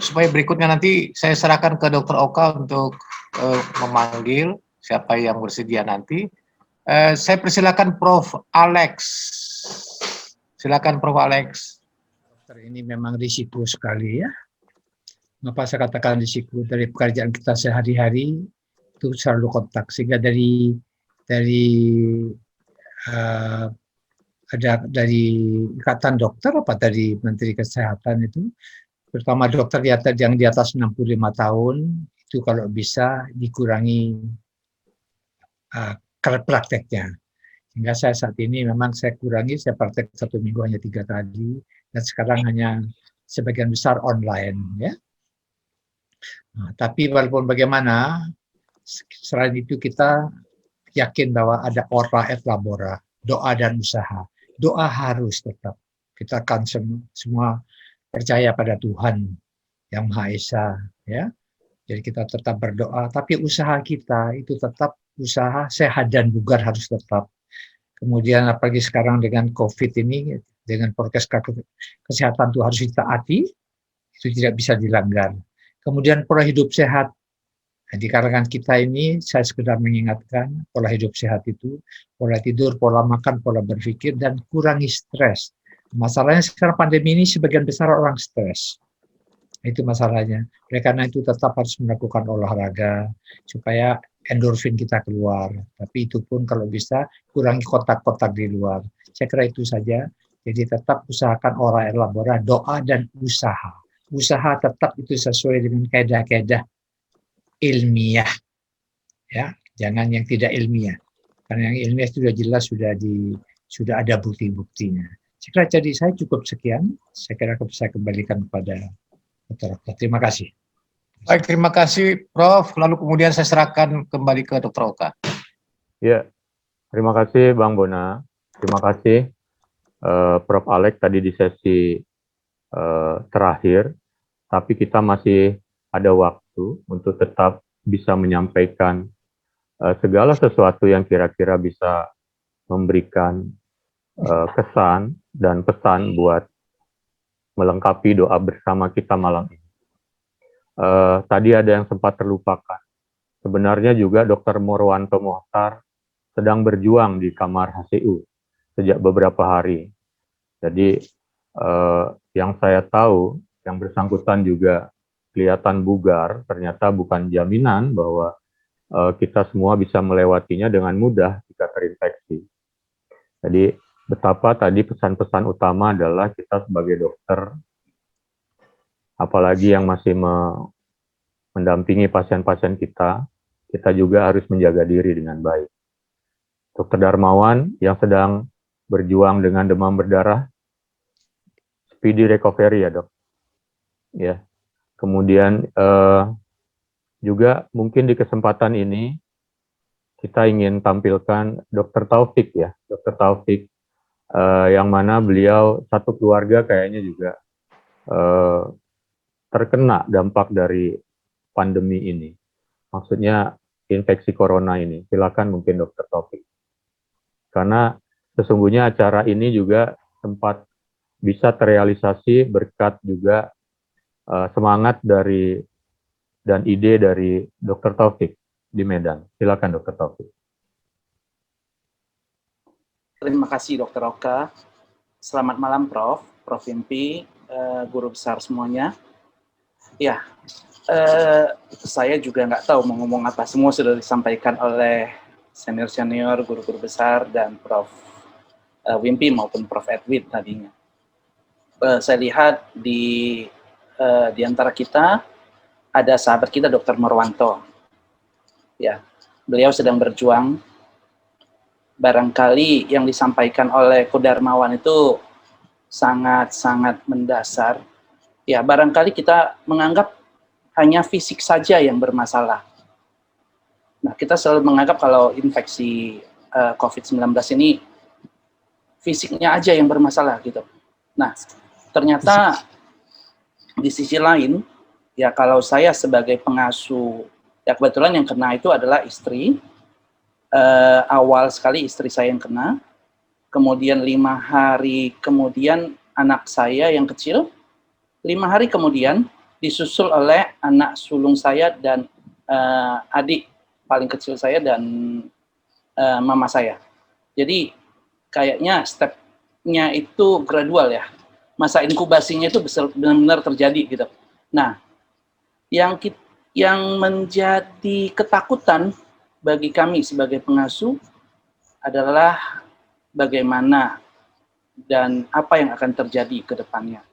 Supaya berikutnya nanti saya serahkan ke Dokter Oka untuk memanggil siapa yang bersedia nanti. Saya persilakan Prof. Alex. Silakan Prof. Alex. Dokter ini memang risiko sekali ya. Kenapa saya katakan risiko? Dari pekerjaan kita sehari-hari itu selalu kontak, sehingga dari Ikatan Dokter apa dari Menteri Kesehatan itu, terutama dokter yang di atas 65 tahun itu kalau bisa dikurangi prakteknya. Sehingga saya saat ini memang saya kurangi, saya praktek 1 minggu hanya 3 kali, dan sekarang hanya sebagian besar online ya. Nah, tapi walaupun bagaimana, selain itu kita yakin bahwa ada ora et labora, doa dan usaha. Doa harus tetap. Kita akan semua percaya pada Tuhan yang Maha Esa, ya. Jadi kita tetap berdoa, tapi usaha kita itu tetap usaha sehat dan bugar harus tetap. Kemudian apalagi sekarang dengan COVID ini, dengan prokes kesehatan itu harus ditaati, itu tidak bisa dilanggar. Kemudian pola hidup sehat. Nah, di kalangan kita ini saya sekedar mengingatkan pola hidup sehat itu, pola tidur, pola makan, pola berpikir, dan kurangi stres. Masalahnya sekarang pandemi ini sebagian besar orang stres. Itu masalahnya. Oleh karena itu tetap harus melakukan olahraga supaya endorfin kita keluar. Tapi itu pun kalau bisa kurangi kontak-kontak di luar. Saya kira itu saja. Jadi tetap usahakan ora et labora, doa dan usaha. Usaha tetap itu sesuai dengan kaidah-kaidah ilmiah. Ya, jangan yang tidak ilmiah. Karena yang ilmiah sudah jelas, sudah ada bukti-buktinya. Saya kira jadi saya cukup sekian. Saya kira saya kembalikan kepada Dr. Oka. Terima kasih. Baik, terima kasih Prof. Lalu kemudian saya serahkan kembali ke Dr. Oka. Ya, terima kasih Bang Bona. Terima kasih Prof. Alex tadi di sesi terakhir. Tapi kita masih ada waktu untuk tetap bisa menyampaikan segala sesuatu yang kira-kira bisa memberikan kesan dan pesan buat melengkapi doa bersama kita malam ini. Tadi ada yang sempat terlupakan. Sebenarnya juga Dr. Morwanto Mohtar sedang berjuang di kamar HCU sejak beberapa hari. Jadi yang saya tahu, yang bersangkutan juga kelihatan bugar, ternyata bukan jaminan bahwa kita semua bisa melewatinya dengan mudah jika terinfeksi. Jadi betapa tadi pesan-pesan utama adalah kita sebagai dokter, apalagi yang masih mendampingi pasien-pasien kita juga harus menjaga diri dengan baik. Dr. Darmawan yang sedang berjuang dengan demam berdarah, speedy recovery ya dok. Ya. Kemudian juga mungkin di kesempatan ini kita ingin tampilkan Dr. Taufik ya, Dr. Taufik yang mana beliau satu keluarga kayaknya juga terkena dampak dari pandemi ini. Maksudnya infeksi corona ini. Silakan mungkin Dr. Taufik. Karena sesungguhnya acara ini juga sempat bisa terrealisasi berkat juga semangat dari dan ide dari Dr. Taufik di Medan. Silakan Dr. Taufik. Terima kasih Dr. Oka. Selamat malam Prof. Prof. Wimpi, guru besar semuanya. Ya, saya juga nggak tahu mau ngomong apa. Semua sudah disampaikan oleh senior-senior, guru-guru besar, dan Prof. Wimpi maupun Prof. Edwin tadinya. Saya lihat di antara kita ada sahabat kita Dr. Marwanto. Ya, beliau sedang berjuang. Barangkali yang disampaikan oleh Kodarmawan itu sangat-sangat mendasar. Ya, barangkali kita menganggap hanya fisik saja yang bermasalah. Nah, kita selalu menganggap kalau infeksi COVID-19 ini fisiknya aja yang bermasalah gitu. Nah, ternyata di sisi lain, ya kalau saya sebagai pengasuh, ya kebetulan yang kena itu adalah istri. Awal sekali istri saya yang kena, kemudian 5 hari kemudian anak saya yang kecil, 5 hari kemudian disusul oleh anak sulung saya dan adik paling kecil saya dan mama saya. Jadi kayaknya stepnya itu gradual ya, masa inkubasinya itu benar-benar terjadi gitu. Nah, yang menjadi ketakutan bagi kami sebagai pengasuh adalah bagaimana dan apa yang akan terjadi ke depannya.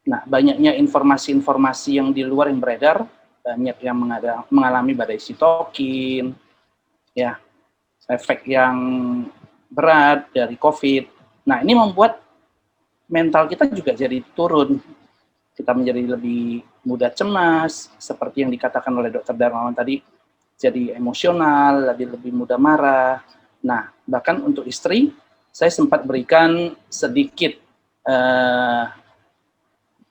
Nah, banyaknya informasi-informasi yang di luar yang beredar, banyak yang mengalami badai sitokin, ya, efek yang berat dari COVID. Nah, ini membuat mental kita juga jadi turun. Kita menjadi lebih mudah cemas, seperti yang dikatakan oleh Dr. Darmawan tadi, jadi emosional, lebih mudah marah. Nah, bahkan untuk istri, saya sempat berikan sedikit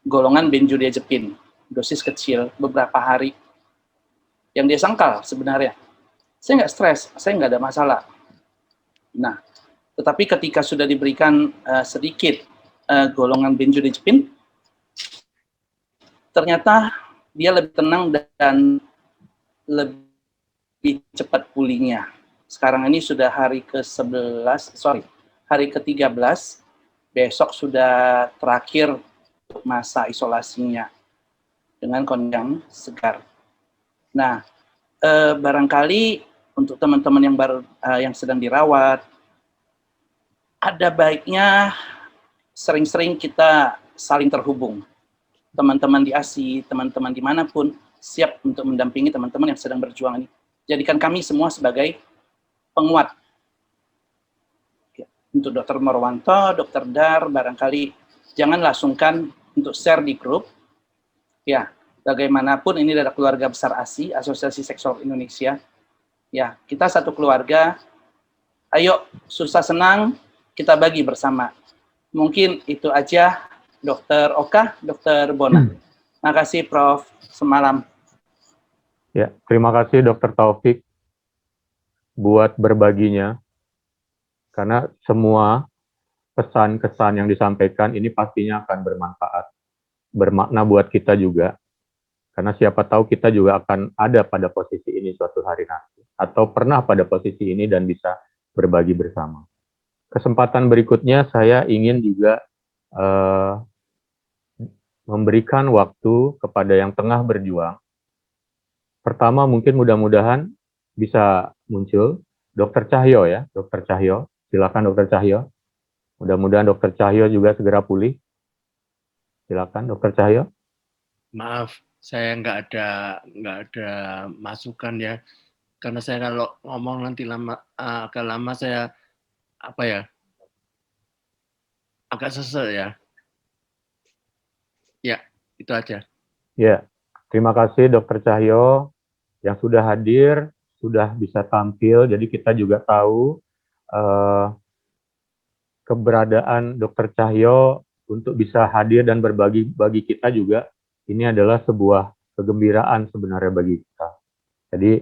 golongan benzodiazepin, dosis kecil, beberapa hari. Yang dia sangkal sebenarnya. Saya nggak stres, saya nggak ada masalah. Nah, tetapi ketika sudah diberikan sedikit golongan benzodiazepin, ternyata dia lebih tenang dan lebih cepat pulihnya. Sekarang ini sudah hari ke-13, besok sudah terakhir untuk masa isolasinya dengan kondisi yang segar. Nah, barangkali untuk teman-teman yang baru yang sedang dirawat, ada baiknya sering-sering kita saling terhubung. Teman-teman di ASI, teman-teman dimanapun, siap untuk mendampingi teman-teman yang sedang berjuang ini. Jadikan kami semua sebagai penguat. Untuk Dr. Marwanto, Dr. Dar, barangkali janganlah sungkan untuk share di grup. Ya, bagaimanapun ini adalah keluarga besar ASI, Asosiasi Seksual Indonesia. Ya, kita satu keluarga. Ayo, susah senang, kita bagi bersama. Mungkin itu aja, Dr. Oka, Dr. Bona. Makasih, Prof. Semalam. Ya, terima kasih Dr. Taufik buat berbaginya, karena semua pesan-kesan yang disampaikan ini pastinya akan bermanfaat, bermakna buat kita juga, karena siapa tahu kita juga akan ada pada posisi ini suatu hari nanti, atau pernah pada posisi ini dan bisa berbagi bersama. Kesempatan berikutnya saya ingin juga memberikan waktu kepada yang tengah berjuang. Pertama mungkin mudah-mudahan bisa muncul Dr. Cahyo ya, Dr. Cahyo. Silakan Dr. Cahyo. Mudah-mudahan Dr. Cahyo juga segera pulih. Silakan Dr. Cahyo. Maaf, saya nggak ada masukan ya. Karena saya kalau ngomong nanti agak lama saya agak sesel ya. Ya, itu aja. Ya, terima kasih Dr. Cahyo yang sudah hadir, sudah bisa tampil. Jadi kita juga tahu keberadaan Dr. Cahyo untuk bisa hadir dan berbagi bagi kita juga. Ini adalah sebuah kegembiraan sebenarnya bagi kita. Jadi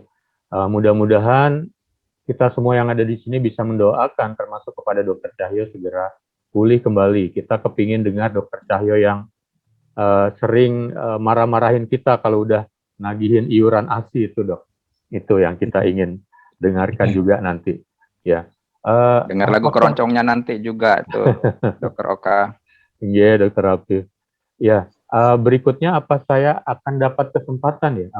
mudah-mudahan kita semua yang ada di sini bisa mendoakan termasuk kepada Dr. Cahyo segera pulih kembali. Kita kepingin dengar Dr. Cahyo yang sering marah-marahin kita kalau udah nagihin iuran ASI itu, Dok. Itu yang kita ingin dengarkan juga nanti. Ya. Dengar lagu keroncongnya nanti juga tuh, Dr. Oka. Iya, Dr. Afif. Ya. Berikutnya apa saya akan dapat kesempatan ya?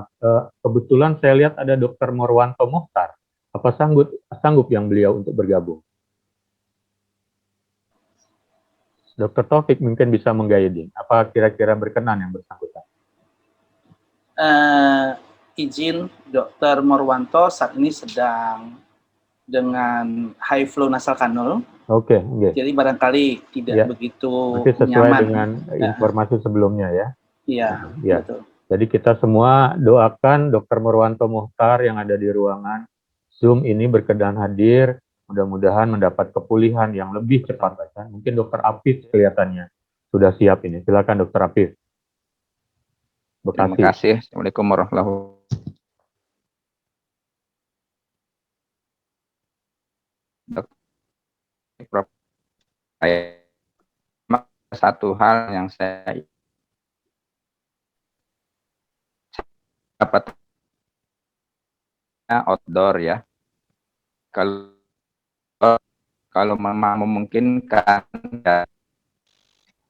Kebetulan saya lihat ada Dr. Morwanto Mohtar. Apa sanggup yang beliau untuk bergabung? Dr. Taufik mungkin bisa mengguiding. Apa kira-kira berkenan yang bersangkutan? Izin, Dr. Morwanto saat ini sedang dengan high flow nasal kanul. Oke. Okay. Jadi barangkali tidak begitu sesuai nyaman dengan informasi sebelumnya ya. Iya, ya. Betul. Jadi kita semua doakan Dr. Morwanto Mohtar yang ada di ruangan Zoom ini berkenan hadir. Mudah-mudahan mendapat kepulihan yang lebih cepat. Kan? Mungkin Dr. Afif kelihatannya sudah siap ini. Silakan Dr. Afif. Terima kasih. Assalamualaikum warahmatullahi wabarakatuh. Satu hal yang saya dapat outdoor ya. Kalau memang memungkinkan ya.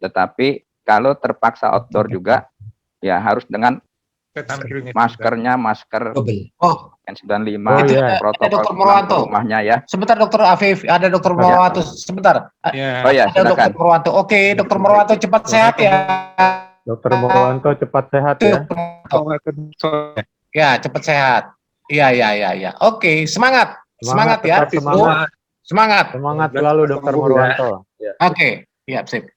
Tetapi kalau terpaksa outdoor juga ya harus dengan maskernya masker N95 protokol rumahnya ya. Sebentar Dr. Afif, ada Dr. Morwanto sebentar. Oh ya, ada Dr. Morwanto. Oke, Dr. Morwanto cepat sehat ya. Dr. Morwanto cepat sehat ya. Ya, cepat sehat. Iya. Oke, semangat ya. Semangat selalu Dr. Morwanto. Ya. Oke, ya sip.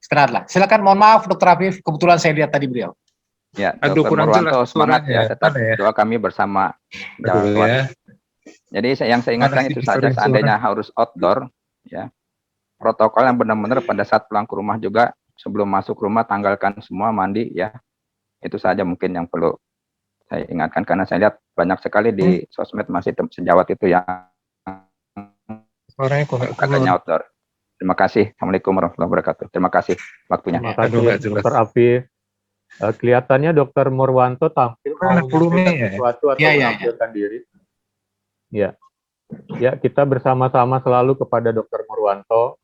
Istirahatlah. Silakan, mohon maaf Dr. Afif, kebetulan saya lihat tadi beliau. Ya, Dr. Morwanto semangat ya, tetap doa kami bersama jalan kuat. Jadi yang saya ingatkan itu saja, seandainya harus outdoor, ya protokol yang benar-benar pada saat pulang ke rumah juga sebelum masuk rumah tanggalkan semua, mandi ya. Itu saja mungkin yang perlu saya ingatkan karena saya lihat banyak sekali di sosmed masih sejawat itu yang katanya outdoor. Terima kasih. Assalamualaikum warahmatullahi wabarakatuh. Terima kasih waktunya. Terima kasih Dr. Afif. Kelihatannya Dr. Morwanto tampil sesuatu atau menampilkan diri. Ya, kita bersama-sama selalu kepada Dr. Morwanto.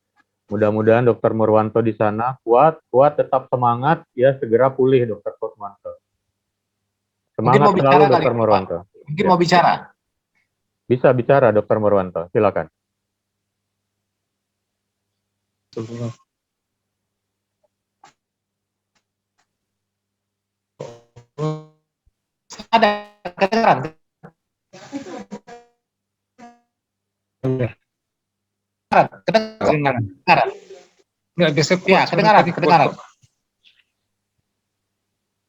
Mudah-mudahan Dr. Morwanto di sana kuat, tetap semangat, ya segera pulih Dr. Morwanto. Semangat selalu Dr. Morwanto. Mungkin mau bicara? Bisa bicara Dr. Morwanto, silakan. Ada kedengaran. Kedengaran. Nggak bisa kuat. Ya,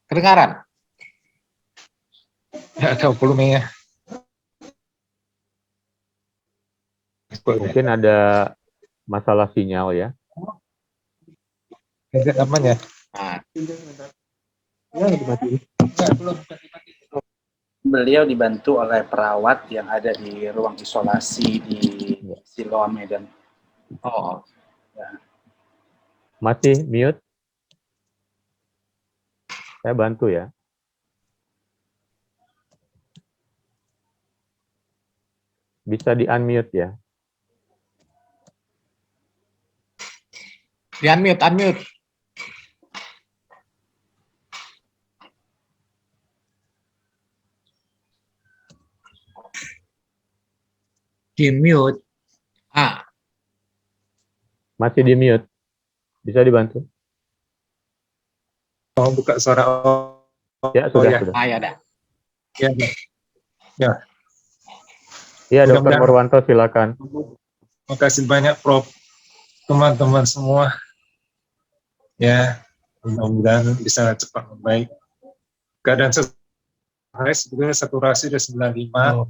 kedengaran. Nggak tahu volumenya. Mungkin ada masalah sinyal ya. Enggak aman ya. Beliau dibantu oleh perawat yang ada di ruang isolasi di Siloam Medan. Oh. Ya. Masih mute? Saya bantu ya. Bisa di-unmute ya. Di-unmute. Di-mute. Masih di-mute. Bisa dibantu? Oh, buka suara. Ya, sudah. Ya ada. Ya. Iya, Dr. Murwanto, silakan. Makasih banyak, Prof. Teman-teman semua. Ya, mudah-mudahan bisa cepat membaik. Keadaan saya sebetulnya saturasi udah 95.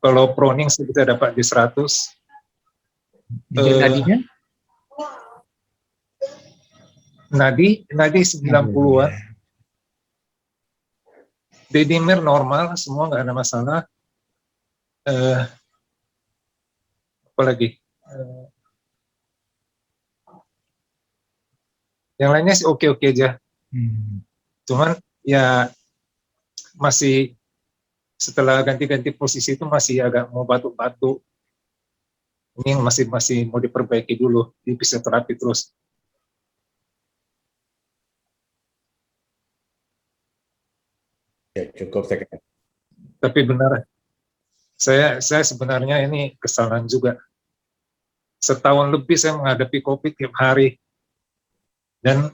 Kalau proning kita dapat di 100. Nadinya? Nadi 90-an. Dedimer normal, semua nggak ada masalah. Apalagi? Yang lainnya sih oke-oke aja. Cuman ya masih setelah ganti-ganti posisi itu masih agak mau batuk-batuk. Ini masih mau diperbaiki dulu di fisioterapi terus. Ya, cukup saya kira. Tapi benar, saya sebenarnya ini kesalahan juga. Setahun lebih saya menghadapi COVID tiap hari, dan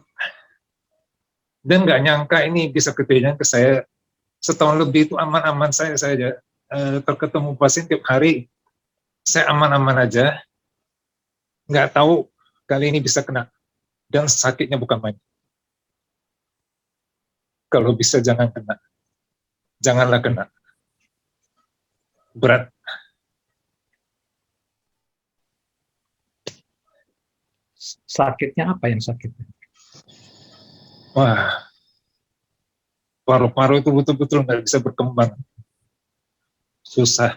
nggak nyangka ini bisa kejadian ke saya. Setahun lebih itu aman-aman saya aja ketemu pasien tiap hari, saya aman-aman aja. Nggak tahu kali ini bisa kena, dan sakitnya bukan main. Kalau bisa jangan kena. Janganlah kena. Berat. Sakitnya apa yang sakit? Wah, paru-paru itu betul-betul nggak bisa berkembang. Susah.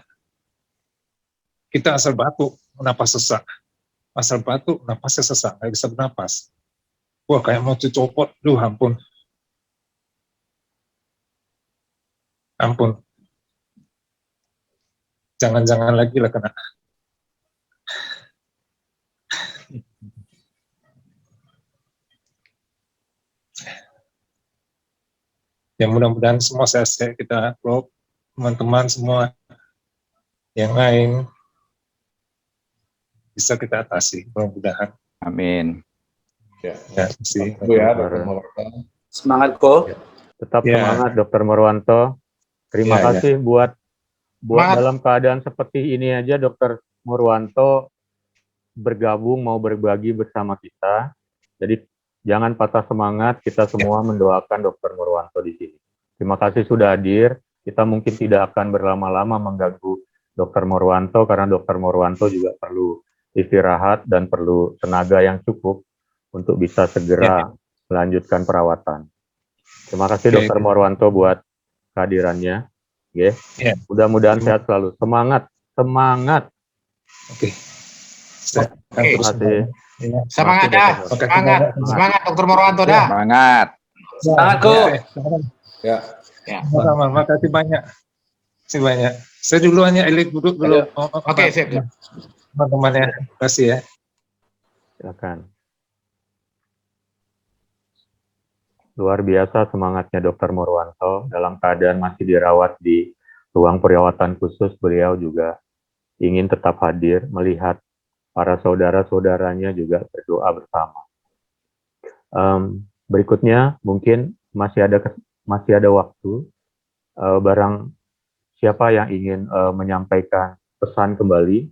Kita asal batuk, napas sesak. Asal batuk, napasnya sesak, nggak bisa bernapas. Wah, kayak mau dicopot. Duh, ampun. Ampun. Jangan-jangan lagi lah kena. Ya mudah-mudahan semua sehat-sehat kita, Prof, teman-teman semua yang lain bisa kita atasi, mudah-mudahan. Amin. Ya, sih. Semangat kok. Tetap Ya. semangat, Dr. Murwanto. Terima kasih buat dalam keadaan seperti ini aja, Dr. Murwanto bergabung mau berbagi bersama kita. Jadi jangan patah semangat, kita semua mendoakan Dr. Murwanto di sini. Terima kasih sudah hadir. Kita mungkin tidak akan berlama-lama mengganggu Dr. Murwanto karena Dr. Murwanto juga perlu istirahat dan perlu tenaga yang cukup untuk bisa segera melanjutkan perawatan. Terima kasih Dr. Murwanto buat kehadirannya. Mudah-mudahan sehat selalu. Semangat. Oke. Terima kasih. Semangat dah, semangat Dr. Murwanto dah. Semangat. Semangat kok. Ya. Sama, makasih banyak. Saya duluan ya, Elik duduk dulu. Oke, siap. Teman-teman ya, terima kasih ya. Silakan. Luar biasa semangatnya Dr. Murwanto dalam keadaan masih dirawat di ruang perawatan khusus. Beliau juga ingin tetap hadir melihat para saudara-saudaranya juga berdoa bersama. Berikutnya mungkin masih ada waktu. Barang siapa yang ingin menyampaikan pesan kembali,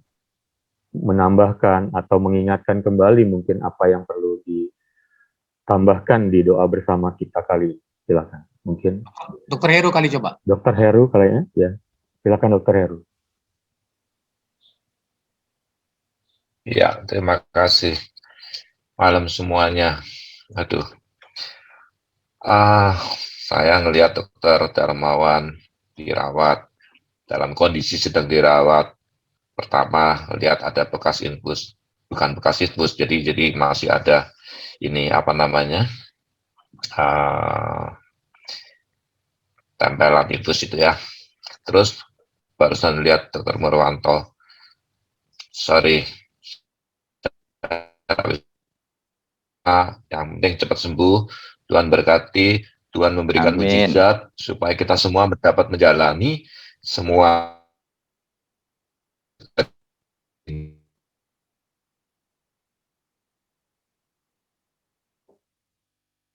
menambahkan atau mengingatkan kembali mungkin apa yang perlu ditambahkan di doa bersama kita kali ini. Silakan. Mungkin Dr. Heru kali coba. Dr. Heru kayaknya, ya. Silakan Dr. Heru. Ya, terima kasih. Malam semuanya. Aduh. Saya ngelihat Dr. Darmawan dirawat dalam kondisi sedang dirawat. Pertama, lihat ada bekas infus, bukan bekas infus, jadi masih ada ini apa namanya? Tempelan infus itu ya. Terus barusan lihat Dr. Murwanto. Sorry. Yang penting cepat sembuh, Tuhan berkati, Tuhan memberikan mujizat supaya kita semua dapat menjalani semua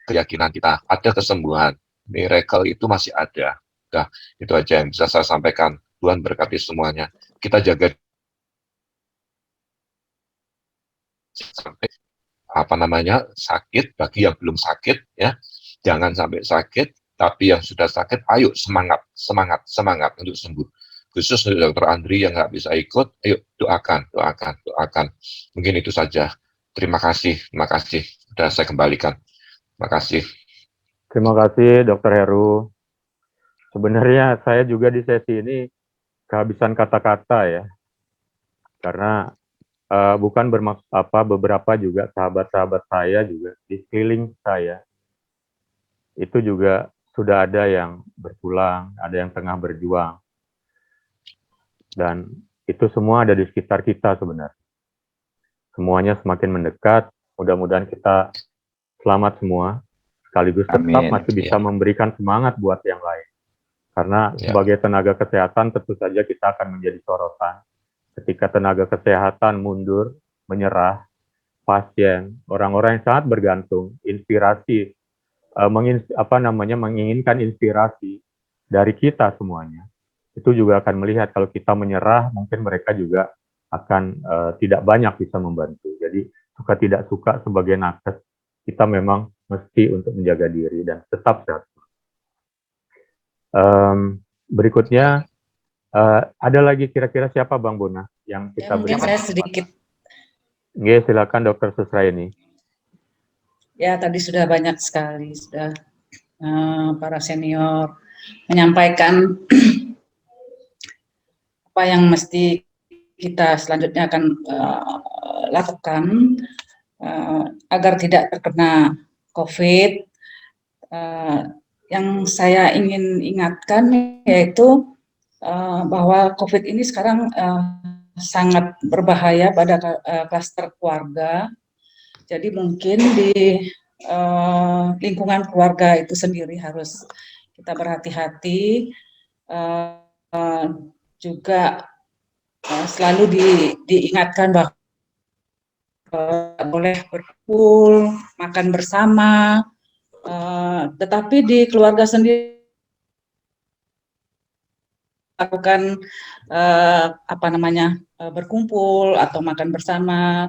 keyakinan kita, ada kesembuhan, miracle itu masih ada. Nah, itu aja yang bisa saya sampaikan. Tuhan berkati semuanya. kita jaga sampai sakit. Bagi yang belum sakit ya, jangan sampai sakit. Tapi yang sudah sakit, ayo semangat untuk sembuh. Khusus untuk Dokter Andri yang nggak bisa ikut, ayo doakan. Mungkin itu saja. Terima kasih. Sudah saya kembalikan. Terima kasih. Terima kasih Dokter Heru. Sebenarnya saya juga di sesi ini kehabisan kata-kata ya, karena bukan bermaksud beberapa juga sahabat-sahabat saya juga di sekeliling saya itu juga sudah ada yang berpulang, ada yang tengah berjuang, dan itu semua ada di sekitar kita sebenarnya. Semuanya semakin mendekat. Mudah-mudahan kita selamat semua, sekaligus tetap masih bisa memberikan semangat buat yang lain. Karena sebagai tenaga kesehatan tentu saja kita akan menjadi sorotan. Ketika tenaga kesehatan mundur, menyerah, pasien, orang-orang yang sangat bergantung, inspirasi, menginginkan inspirasi dari kita semuanya, itu juga akan melihat kalau kita menyerah, mungkin mereka juga akan tidak banyak bisa membantu. Jadi suka tidak suka sebagai nakes, kita memang mesti untuk menjaga diri dan tetap sehat. Berikutnya ada lagi kira-kira siapa Bang Bona yang kita mungkin berikan? Saya sedikit. Nggih, silakan Dokter Susraini. Ya, tadi sudah banyak sekali sudah para senior menyampaikan apa yang mesti kita selanjutnya akan lakukan agar tidak terkena COVID. Yang saya ingin ingatkan yaitu bahwa COVID ini sekarang sangat berbahaya pada klaster keluarga. Jadi mungkin di lingkungan keluarga itu sendiri harus kita berhati-hati, juga selalu diingatkan bahwa boleh berkumpul, makan bersama, tetapi di keluarga sendiri lakukan berkumpul atau makan bersama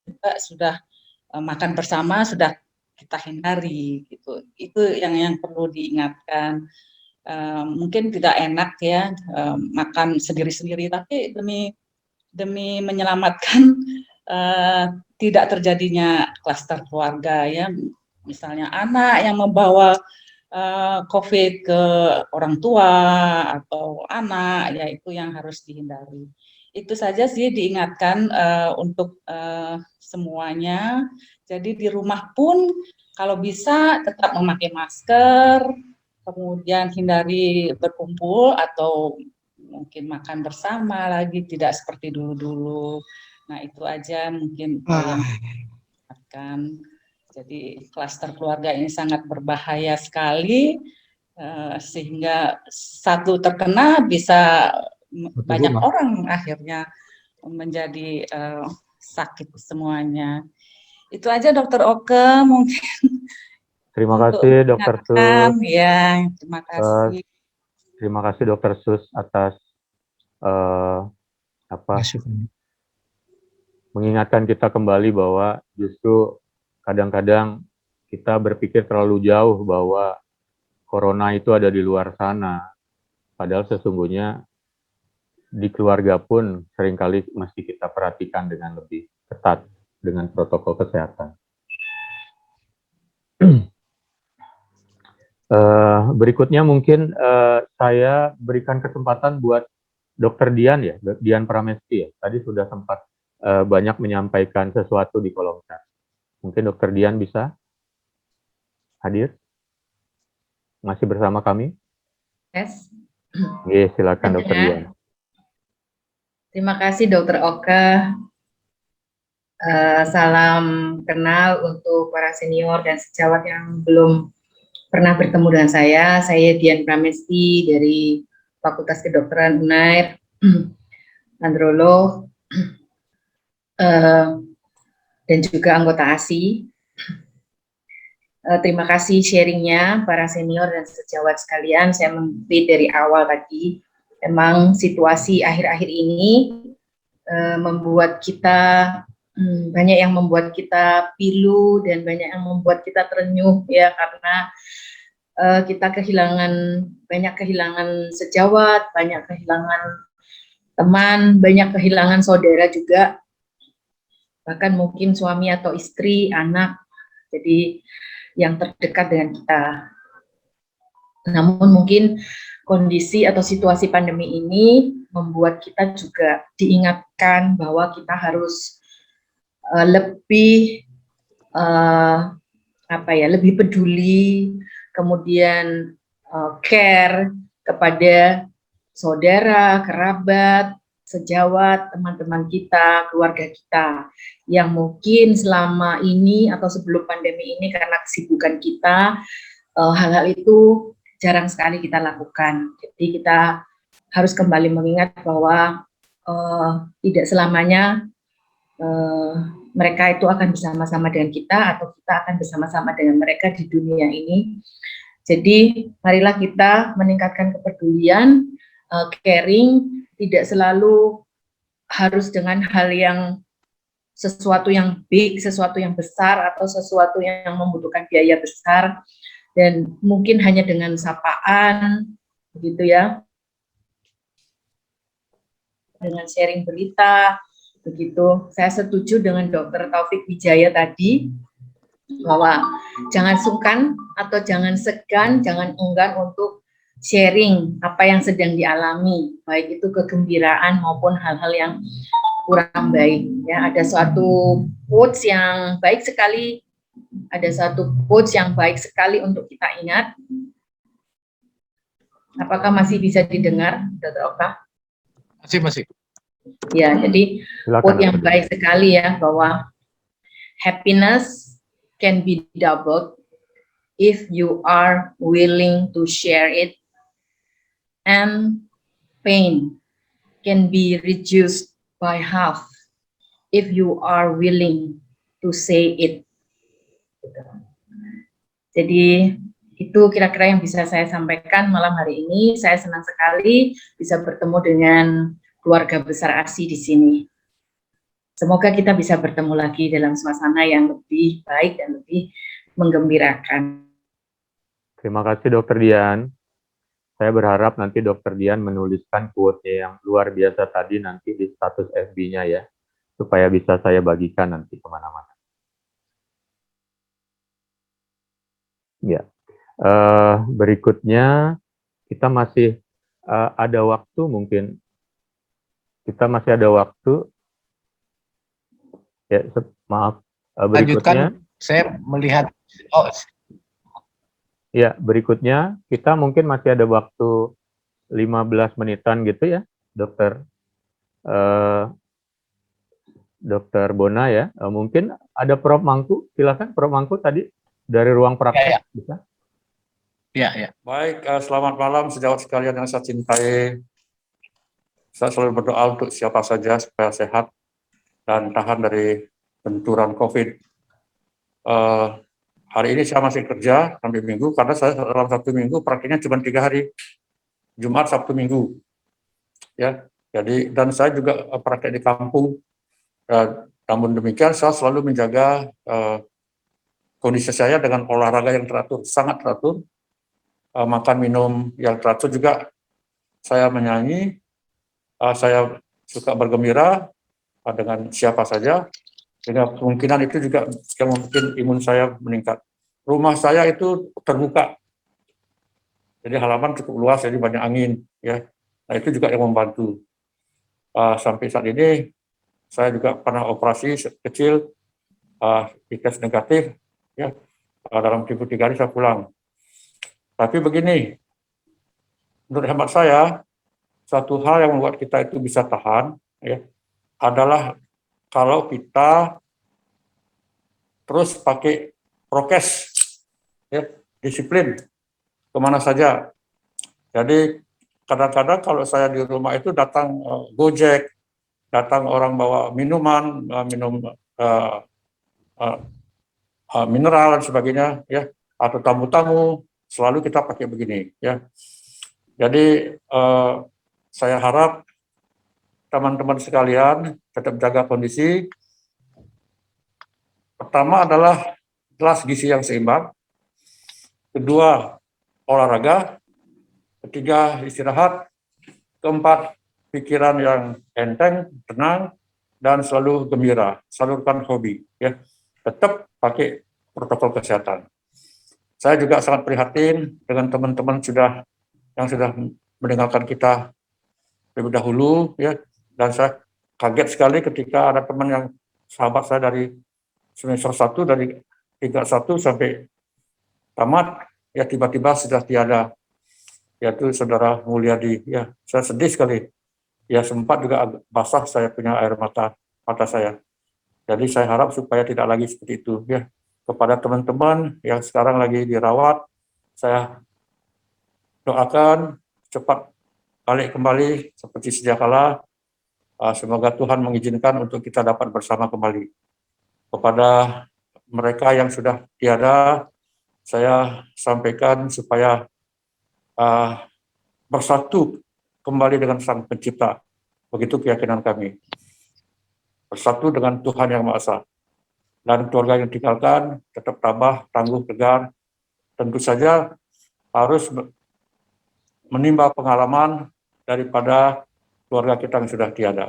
juga sudah makan bersama sudah kita hindari gitu. Itu yang perlu diingatkan. Mungkin tidak enak ya makan sendiri-sendiri, tapi demi menyelamatkan tidak terjadinya klaster keluarga ya. Misalnya anak yang membawa COVID ke orang tua atau anak, ya itu yang harus dihindari. Itu saja sih diingatkan untuk semuanya. Jadi di rumah pun kalau bisa tetap memakai masker, kemudian hindari berkumpul atau mungkin makan bersama lagi, tidak seperti dulu-dulu. Nah itu aja mungkin yang akan. Jadi klaster keluarga ini sangat berbahaya sekali, sehingga satu terkena bisa banyak orang akhirnya menjadi sakit semuanya. Itu aja Dokter Oke mungkin. Terima kasih Dokter Sus. Ya, terima kasih. Terima kasih Dokter Sus atas mengingatkan kita kembali bahwa justru kadang-kadang kita berpikir terlalu jauh bahwa corona itu ada di luar sana. Padahal sesungguhnya di keluarga pun seringkali mesti kita perhatikan dengan lebih ketat dengan protokol kesehatan. Berikutnya mungkin saya berikan kesempatan buat Dr. Dian ya, Dian Pramesti ya. Tadi sudah sempat banyak menyampaikan sesuatu di kolom chat. Mungkin Dr. Dian bisa hadir? Masih bersama kami? Yes. Oke, silakan Dr. Dian. Terima kasih Dr. Oke. Salam kenal untuk para senior dan sejawat yang belum pernah bertemu dengan saya. Saya Dian Pramesti dari Fakultas Kedokteran UNAIR, androlog, dan juga anggota ASI. Terima kasih sharingnya para senior dan sejawat sekalian. Saya mengupdate dari awal tadi, memang situasi akhir-akhir ini membuat kita banyak yang membuat kita pilu dan banyak yang membuat kita terenyuh ya, karena kita banyak kehilangan sejawat, banyak kehilangan teman, banyak kehilangan saudara juga, bahkan mungkin suami atau istri, anak, jadi yang terdekat dengan kita. Namun mungkin kondisi atau situasi pandemi ini membuat kita juga diingatkan bahwa kita harus lebih lebih peduli, kemudian care kepada saudara, kerabat, sejawat, teman-teman kita, keluarga kita yang mungkin selama ini atau sebelum pandemi ini karena kesibukan kita hal-hal itu jarang sekali kita lakukan. Jadi kita harus kembali mengingat bahwa tidak selamanya mereka itu akan bersama-sama dengan kita atau kita akan bersama-sama dengan mereka di dunia ini. Jadi marilah kita meningkatkan kepedulian, caring, tidak selalu harus dengan hal yang sesuatu yang big, sesuatu yang besar atau sesuatu yang membutuhkan biaya besar, dan mungkin hanya dengan sapaan begitu ya, dengan sharing berita begitu. Saya setuju dengan Dr. Taufik Wijaya tadi bahwa jangan sungkan atau jangan segan, jangan enggan untuk sharing apa yang sedang dialami, baik itu kegembiraan maupun hal-hal yang kurang baik ya. Ada suatu quotes yang baik sekali, untuk kita ingat. Apakah masih bisa didengar, Dr. Oka? Masih. Ya, jadi quote yang baik sekali ya, bahwa happiness can be doubled if you are willing to share it, and pain can be reduced by half if you are willing to say it. Jadi itu kira-kira yang bisa saya sampaikan malam hari ini. Saya senang sekali bisa bertemu dengan keluarga besar ASI di sini. Semoga kita bisa bertemu lagi dalam suasana yang lebih baik dan lebih menggembirakan. Terima kasih Dr. Dian. Saya berharap nanti Dr. Dian menuliskan quote-nya yang luar biasa tadi nanti di status FB-nya ya, supaya bisa saya bagikan nanti kemana-mana. Ya, berikutnya kita masih ada waktu mungkin. Kita masih ada waktu. Ya, maaf. Berikutnya. Lanjutkan, saya melihat. Ya, berikutnya kita mungkin masih ada waktu 15 menitan gitu ya, Dokter Bona ya. Mungkin ada Prof. Mangku, silakan Prof. Mangku tadi dari ruang praktek bisa. Ya. Baik, selamat malam sejawat sekalian yang saya cintai. Saya selalu berdoa untuk siapa saja supaya sehat dan tahan dari benturan COVID. Hari ini saya masih kerja sampai Minggu karena saya dalam satu minggu praktiknya cuma 3 hari, Jumat, Sabtu, Minggu. Ya, jadi dan saya juga praktek di kampung. Namun demikian saya selalu menjaga kondisi saya dengan olahraga yang teratur, sangat teratur, makan minum yang teratur juga. Saya menyanyi, saya suka bergembira dengan siapa saja. Sehingga kemungkinan itu juga yang mungkin imun saya meningkat. Rumah saya itu terbuka, jadi halaman cukup luas, jadi banyak angin, ya. Nah itu juga yang membantu. Sampai saat ini saya juga pernah operasi kecil, tes negatif, ya. Dalam tempo 3 hari saya pulang. Tapi begini, menurut hemat saya, satu hal yang membuat kita itu bisa tahan, ya, adalah kalau kita terus pakai prokes, ya, disiplin kemana saja. Jadi kadang-kadang kalau saya di rumah itu datang Gojek, datang orang bawa minuman, minum mineral dan sebagainya, ya, atau tamu-tamu, selalu kita pakai begini, ya. Jadi saya harap teman-teman sekalian tetap jaga kondisi. Pertama adalah jelas gizi yang seimbang, kedua olahraga, ketiga istirahat, keempat pikiran yang enteng, tenang, dan selalu gembira, salurkan hobi, ya. Tetap pakai protokol kesehatan. Saya juga sangat prihatin dengan teman-teman yang sudah mendengarkan kita lebih dahulu, ya. Dan saya kaget sekali ketika ada teman yang sahabat saya dari semester 1 dari 31 sampai tamat, ya tiba-tiba sudah tiada, yaitu Saudara Mulyadi. Ya, saya sedih sekali. Ya sempat juga basah saya punya air mata saya. Jadi saya harap supaya tidak lagi seperti itu, ya. Kepada teman-teman yang sekarang lagi dirawat, saya doakan cepat balik kembali seperti sedia kala. Semoga Tuhan mengizinkan untuk kita dapat bersama kembali. Kepada mereka yang sudah tiada, saya sampaikan supaya bersatu kembali dengan Sang Pencipta. Begitu keyakinan kami. Bersatu dengan Tuhan Yang Maha Esa. Dan keluarga yang ditinggalkan tetap tabah, tangguh, tegar. Tentu saja harus menimba pengalaman daripada keluarga kita yang sudah tiada.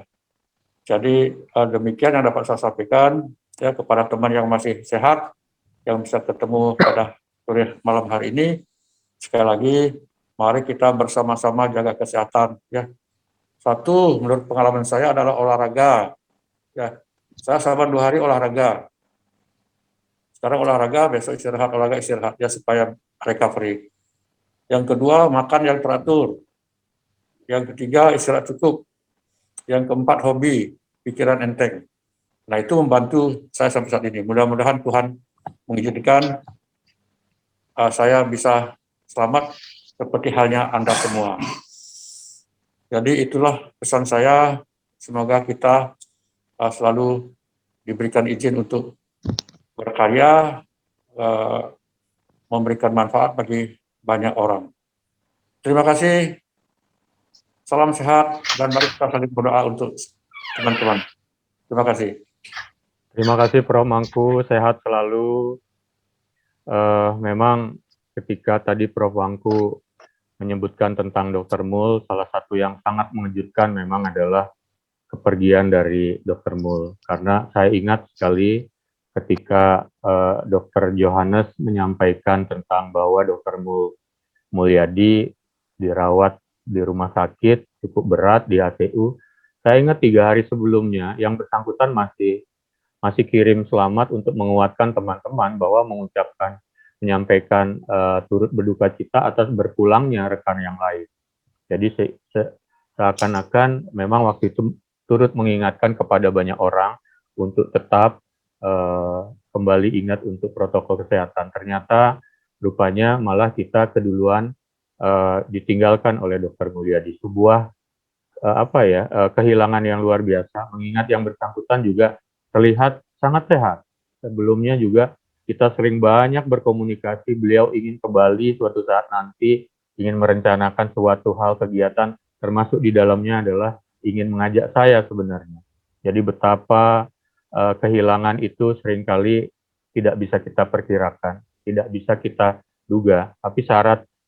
Jadi demikian yang dapat saya sampaikan, ya, kepada teman yang masih sehat, yang bisa ketemu pada sore malam hari ini. Sekali lagi, mari kita bersama-sama jaga kesehatan, ya. Satu, menurut pengalaman saya adalah olahraga. Ya, saya selama 2 hari olahraga. Sekarang olahraga, besok istirahat, olahraga istirahat, ya, supaya recovery. Yang kedua, makan yang teratur. Yang ketiga, istirahat cukup. Yang keempat, hobi, pikiran enteng. Nah, itu membantu saya sampai saat ini. Mudah-mudahan Tuhan mengizinkan saya bisa selamat seperti halnya Anda semua. Jadi itulah pesan saya. Semoga kita selalu diberikan izin untuk berkarya, memberikan manfaat bagi banyak orang. Terima kasih. Salam sehat dan mari kita saling berdoa untuk teman-teman. Terima kasih. Terima kasih Prof. Mangku, sehat selalu. Memang ketika tadi Prof. Mangku menyebutkan tentang Dr. Mul, salah satu yang sangat mengejutkan memang adalah kepergian dari Dr. Mul. Karena saya ingat sekali ketika Dr. Johannes menyampaikan tentang bahwa Dr. Mulyadi dirawat di rumah sakit cukup berat di HTU. Saya ingat 3 hari sebelumnya yang bersangkutan masih kirim selamat untuk menguatkan teman-teman bahwa menyampaikan turut berduka cita atas berpulangnya rekan yang lain. Jadi seakan-akan memang waktu itu turut mengingatkan kepada banyak orang untuk tetap kembali ingat untuk protokol kesehatan. Ternyata rupanya malah kita keduluan ditinggalkan oleh Dr. Mulyadi. Sebuah kehilangan yang luar biasa, mengingat yang bersangkutan juga terlihat sangat sehat. Sebelumnya juga kita sering banyak berkomunikasi, beliau ingin kembali suatu saat nanti, ingin merencanakan suatu hal kegiatan, termasuk di dalamnya adalah ingin mengajak saya sebenarnya. Jadi betapa kehilangan itu seringkali tidak bisa kita perkirakan, tidak bisa kita duga,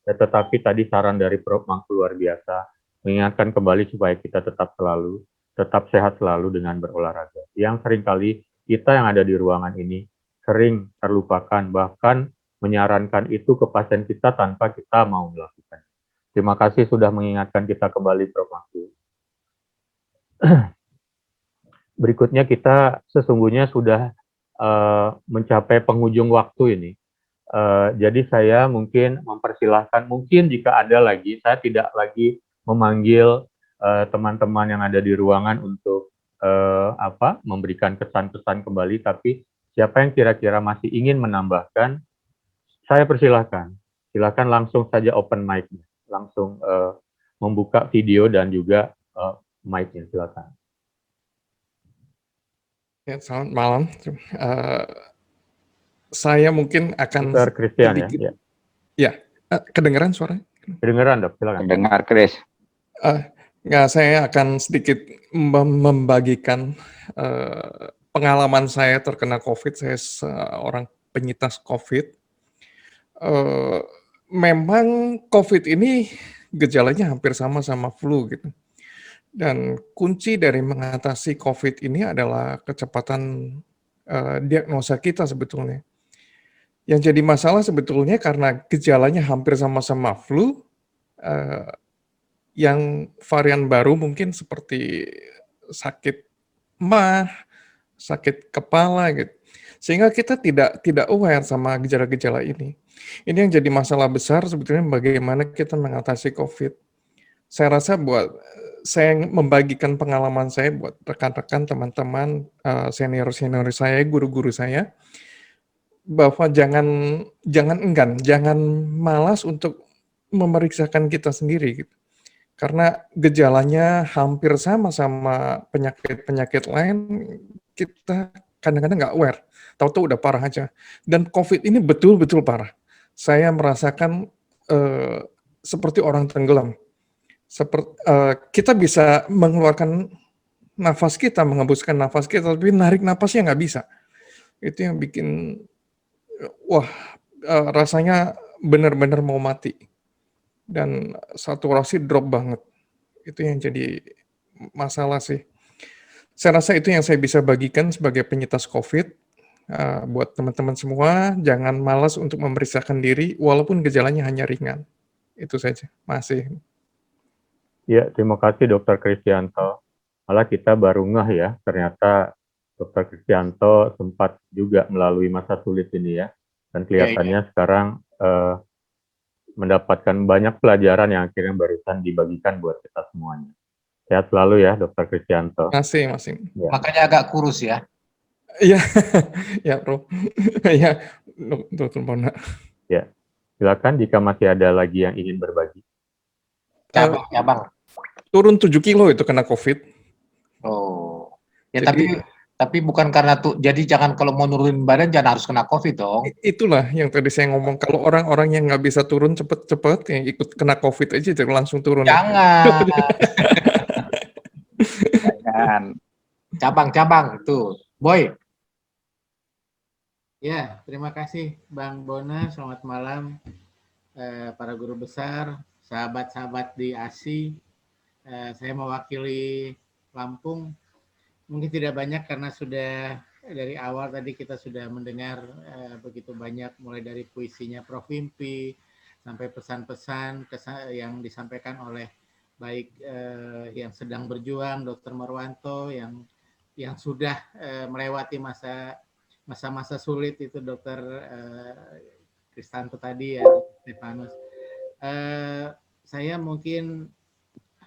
tetapi tadi saran dari Prof. Mangku luar biasa, mengingatkan kembali supaya kita tetap sehat selalu dengan berolahraga. Yang seringkali kita yang ada di ruangan ini sering terlupakan, bahkan menyarankan itu ke pasien kita tanpa kita mau melakukan. Terima kasih sudah mengingatkan kita kembali, Prof. Mangku. Berikutnya kita sesungguhnya sudah mencapai penghujung waktu ini. Jadi saya mungkin mempersilahkan, mungkin jika ada lagi, saya tidak lagi memanggil teman-teman yang ada di ruangan untuk memberikan kesan-kesan kembali, tapi siapa yang kira-kira masih ingin menambahkan, saya persilahkan. Silakan langsung saja open mic, langsung membuka video dan juga mic-nya, silakan. Ya, selamat malam. saya mungkin akan Dr. Christian sedikit, kedengeran suaranya? Kedengeran dok, silakan. Dengar Chris. Nggak, saya akan sedikit membagikan pengalaman saya terkena COVID. Saya seorang penyintas COVID. Memang COVID ini gejalanya hampir sama flu gitu. Dan kunci dari mengatasi COVID ini adalah kecepatan diagnosa kita sebetulnya. Yang jadi masalah sebetulnya karena gejalanya hampir sama flu, yang varian baru mungkin seperti sakit mah, sakit kepala gitu. Sehingga kita tidak aware sama gejala-gejala ini. Ini yang jadi masalah besar sebetulnya bagaimana kita mengatasi COVID. Saya rasa saya membagikan pengalaman saya buat rekan-rekan, teman-teman, senior-senior saya, guru-guru saya, bahwa jangan enggan, jangan malas untuk memeriksakan kita sendiri gitu. Karena gejalanya hampir sama penyakit-penyakit lain, kita kadang-kadang nggak aware, tahu-tahu udah parah aja. Dan COVID ini betul-betul parah. Saya merasakan seperti orang tenggelam. Kita bisa mengeluarkan nafas kita, mengembuskan nafas kita, tapi narik nafasnya nggak bisa. Itu yang bikin, rasanya benar-benar mau mati. Dan saturasi drop banget. Itu yang jadi masalah sih. Saya rasa itu yang saya bisa bagikan sebagai penyintas COVID. Buat teman-teman semua, jangan malas untuk memeriksakan diri, walaupun gejalanya hanya ringan. Itu saja. Masih. Ya, terima kasih Dr. Kristianto. Malah kita baru ngeh ya, ternyata Dr. Kristianto sempat juga melalui masa sulit ini ya. Dan kelihatannya sekarang mendapatkan banyak pelajaran yang akhirnya barusan dibagikan buat kita semuanya. Sehat selalu ya Dr. Kristianto. Masih. Ya. Makanya agak kurus ya. Iya, ya bro. Ya, Dr. Bona. Ya, silakan jika masih ada lagi yang ingin berbagi. Ya bang. Turun 7 kilo itu kena COVID. Oh, ya tapi bukan karena jadi jangan kalau mau nurunin badan jangan harus kena COVID dong. Itulah yang tadi saya ngomong, kalau orang-orang yang nggak bisa turun cepet-cepet, yang ikut kena COVID aja jadi langsung turun. Jangan. Jangan. Cabang-cabang tuh, Boy. Ya, terima kasih Bang Bona. Selamat malam para guru besar, sahabat-sahabat di ASI. Saya mewakili Lampung. Mungkin tidak banyak karena sudah dari awal tadi kita sudah mendengar begitu banyak, mulai dari puisinya Prof. Wimpi sampai pesan-pesan yang disampaikan oleh baik yang sedang berjuang, Dr. Marwanto, yang sudah melewati masa-masa sulit itu Dr. Kristanto tadi ya, Stefanus. Saya mungkin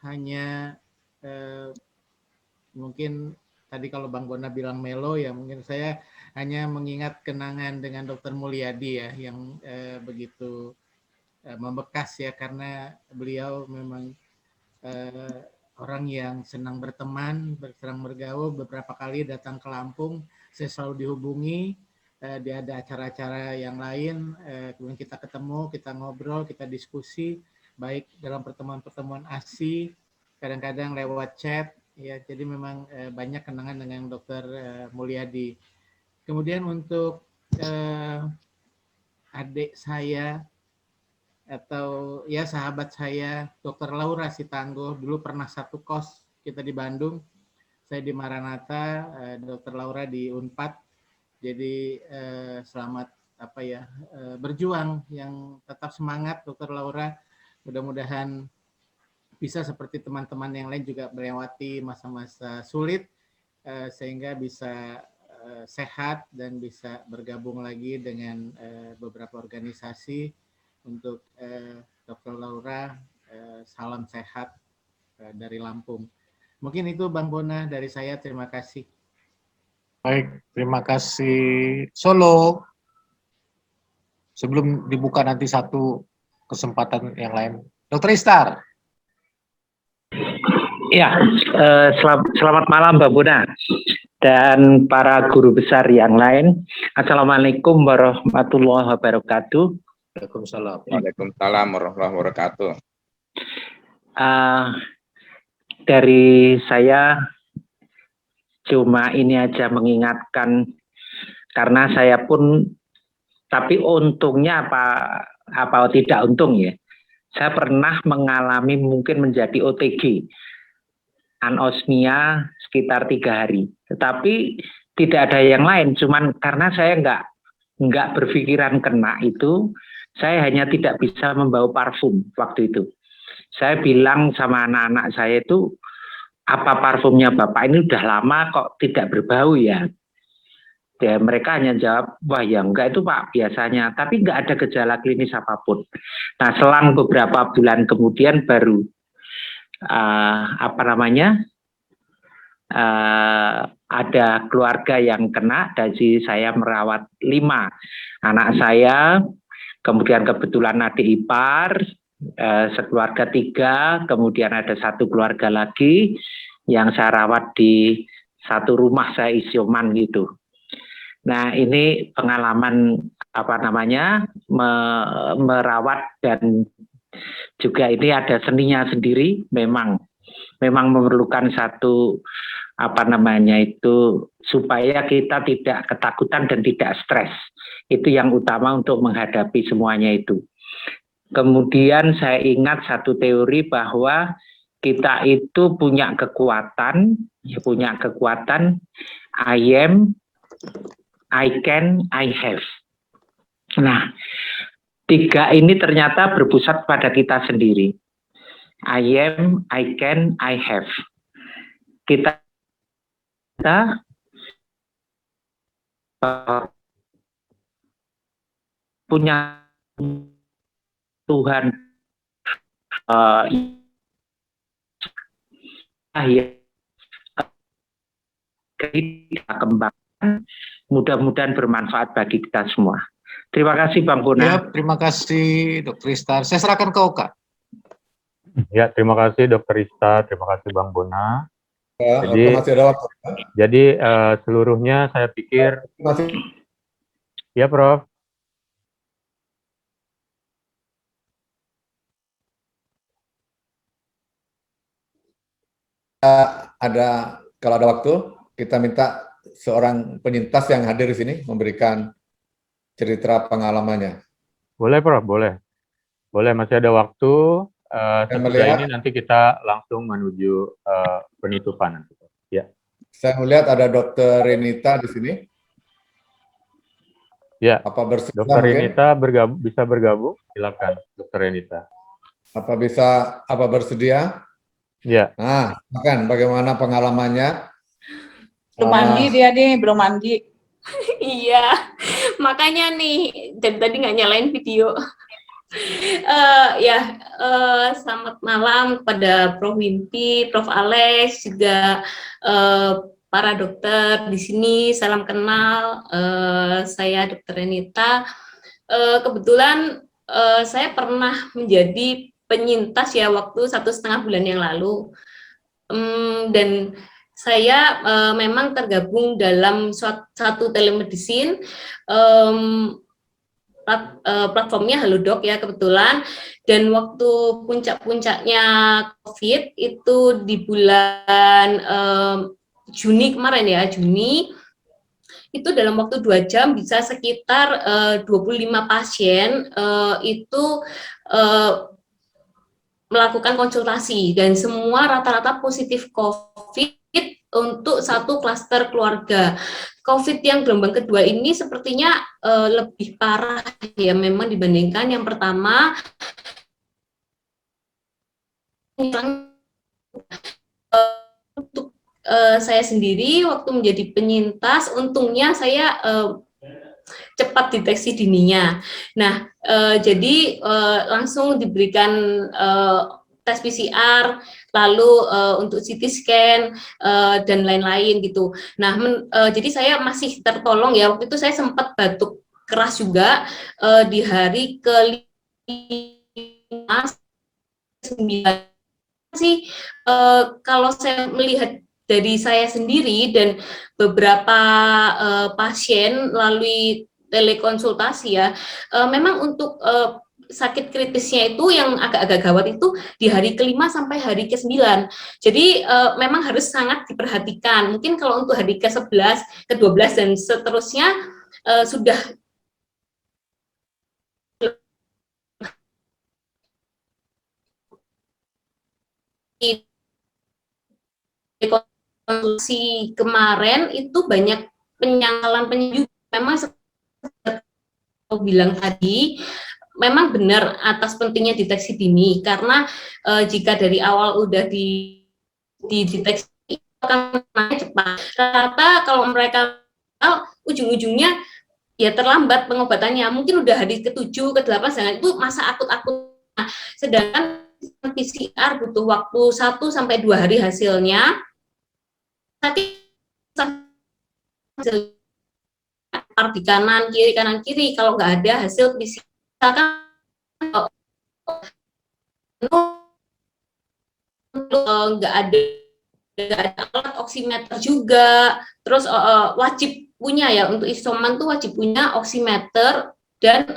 hanya mungkin tadi kalau Bang Bona bilang melo ya, mungkin saya hanya mengingat kenangan dengan Dr. Mulyadi ya yang begitu membekas ya, karena beliau memang orang yang senang berteman, senang bergaul. Beberapa kali datang ke Lampung, saya selalu dihubungi. Dia ada acara-acara yang lain, kemudian kita ketemu, kita ngobrol, kita diskusi, baik dalam pertemuan-pertemuan ASI, kadang-kadang lewat chat, ya. Jadi memang banyak kenangan dengan Dr. Mulyadi. Kemudian untuk adik saya atau ya sahabat saya, Dr. Laura Sitanggo, dulu pernah satu kos kita di Bandung. Saya di Maranatha, Dr. Laura di Unpad. Jadi selamat berjuang, yang tetap semangat Dr. Laura. Mudah-mudahan bisa seperti teman-teman yang lain juga melewati masa-masa sulit sehingga bisa sehat dan bisa bergabung lagi dengan beberapa organisasi. Untuk Dr. Laura, salam sehat dari Lampung. Mungkin itu Bang Bona dari saya, terima kasih. Baik, terima kasih Solo. Sebelum dibuka nanti satu kesempatan yang lain. Dr. Istar. Ya, selamat malam Mbak Bona dan para guru besar yang lain. Assalamualaikum warahmatullahi wabarakatuh. Waalaikumsalam. Waalaikumsalam warahmatullahi wabarakatuh. Dari saya cuma ini aja mengingatkan, karena saya pun, tapi untungnya apa tidak untung ya, saya pernah mengalami mungkin menjadi OTG, anosmia sekitar 3 hari. Tetapi tidak ada yang lain, cuman karena saya nggak berpikiran kena itu, saya hanya tidak bisa membawa parfum waktu itu. Saya bilang sama anak-anak saya itu, apa parfumnya Bapak ini udah lama kok tidak berbau ya? Ya, mereka hanya jawab, wah ya enggak itu Pak biasanya, tapi enggak ada gejala klinis apapun. Nah, selang beberapa bulan kemudian baru ada keluarga yang kena, dari saya merawat 5 anak saya, kemudian kebetulan adik ipar, sekeluarga 3, kemudian ada 1 keluarga lagi yang saya rawat di satu rumah, saya isoman gitu. Nah, ini pengalaman merawat, dan juga ini ada seninya sendiri. Memang memerlukan satu supaya kita tidak ketakutan dan tidak stres. Itu yang utama untuk menghadapi semuanya itu. Kemudian saya ingat satu teori bahwa kita itu punya kekuatan, I am, I can, I have. Nah, 3 ini ternyata berpusat pada kita sendiri. I am, I can, I have. Kita punya Tuhan kita kembangkan, mudah-mudahan bermanfaat bagi kita semua. Terima kasih Bang Bona. Ya, terima kasih Dr. Istar. Saya serahkan ke Oka. Ya, terima kasih Dr. Istar, terima kasih Bang Bona. Jadi seluruhnya saya pikir, ya Prof. Kalau ada waktu, kita minta seorang penyintas yang hadir di sini memberikan cerita pengalamannya. Boleh Prof, boleh. Masih ada waktu. Setelah ini nanti kita langsung menuju penutupan. Ya. Saya melihat ada Dr. Renita di sini. Ya. Apa bersedia? Dr. Renita bisa bergabung? Silakan, Dr. Renita. Apa bersedia? Ya. Nah, bagaimana pengalamannya? Belum mandi dia nih, belum mandi. Iya, makanya nih dari tadi nggak nyalain video. Selamat malam kepada Prof. Wimpi, Prof. Alex, juga para dokter di sini. Salam kenal, saya Dr. Renita. Kebetulan saya pernah menjadi penyintas ya waktu 1,5 bulan yang lalu, dan saya memang tergabung dalam satu telemedicine, platformnya Halodoc ya kebetulan, dan waktu puncak-puncaknya COVID itu di bulan Juni kemarin ya, Juni, itu dalam waktu 2 jam bisa sekitar 25 pasien itu melakukan konsultasi, dan semua rata-rata positif COVID untuk satu klaster keluarga. COVID yang gelombang kedua ini sepertinya lebih parah ya memang dibandingkan yang pertama. Untuk saya sendiri waktu menjadi penyintas, untungnya saya cepat deteksi dininya. Nah, jadi langsung diberikan tes PCR, lalu untuk CT scan dan lain-lain gitu. Nah, jadi saya masih tertolong ya. Waktu itu saya sempat batuk keras juga di hari ke-5, 9 sih. Kalau saya melihat dari saya sendiri dan beberapa pasien melalui telekonsultasi ya, memang untuk sakit kritisnya itu yang agak-agak gawat itu di hari ke-5 sampai hari ke-9. Jadi memang harus sangat diperhatikan. Mungkin kalau untuk hari ke-11, ke-12 dan seterusnya sudah konsultasi kemarin itu banyak penyangkalan penyakit. Memang seperti yang bilang tadi, memang benar atas pentingnya deteksi dini, karena jika dari awal udah dideteksi akan cepat. Rata kalau mereka ujung-ujungnya ya terlambat pengobatannya, mungkin udah hari ke-7, ke-8, sedangkan itu masa akut-akut. Sedangkan PCR butuh waktu 1-2 hari hasilnya. Tapi di kanan kiri, kalau nggak ada hasil PCR, nggak ada alat oximeter juga, terus wajib punya ya, untuk isoman tuh wajib punya oximeter dan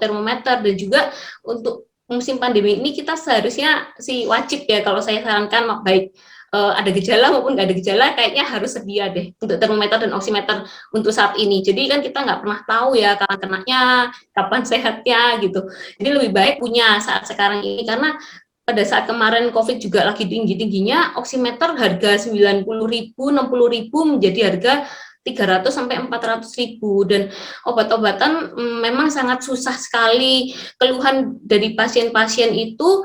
termometer, dan juga untuk musim pandemi ini kita seharusnya wajib ya, kalau saya sarankan baik ada gejala maupun nggak ada gejala, kayaknya harus sedia deh untuk termometer dan oximeter untuk saat ini. Jadi kan kita nggak pernah tahu ya kapan kenanya, kapan sehatnya gitu. Jadi lebih baik punya saat sekarang ini, karena pada saat kemarin COVID juga lagi tinggi-tingginya, oximeter harga 90.000, 60.000 menjadi harga 300 sampai 400.000, dan obat-obatan memang sangat susah sekali. Keluhan dari pasien-pasien itu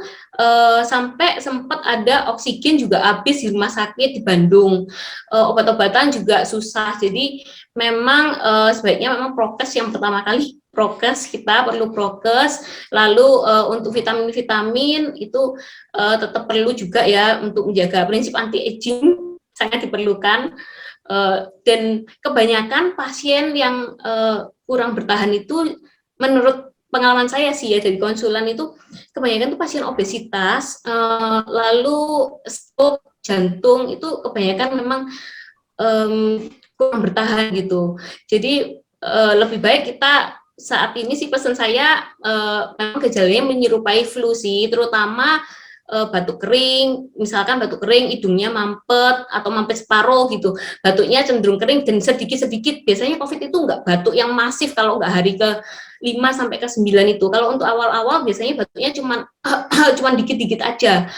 sampai sempat ada oksigen juga habis di rumah sakit di Bandung. Obat-obatan juga susah. Jadi memang sebaiknya memang prokes yang pertama kali. Prokes, kita perlu prokes. Lalu untuk vitamin-vitamin itu tetap perlu juga ya, untuk menjaga prinsip anti-aging sangat diperlukan. Dan kebanyakan pasien yang kurang bertahan itu, menurut pengalaman saya sih ya dari konsulan itu, kebanyakan itu pasien obesitas, lalu stroke, jantung, itu kebanyakan memang kurang bertahan gitu. Jadi lebih baik kita saat ini sih, pesan saya memang gejalanya menyerupai flu sih, terutama batuk kering, misalkan batuk kering, hidungnya mampet atau mampet separuh gitu, batuknya cenderung kering dan sedikit-sedikit. Biasanya COVID itu nggak batuk yang masif kalau nggak hari ke-5 sampai ke-9 itu. Kalau untuk awal-awal biasanya batuknya cuman dikit-dikit aja.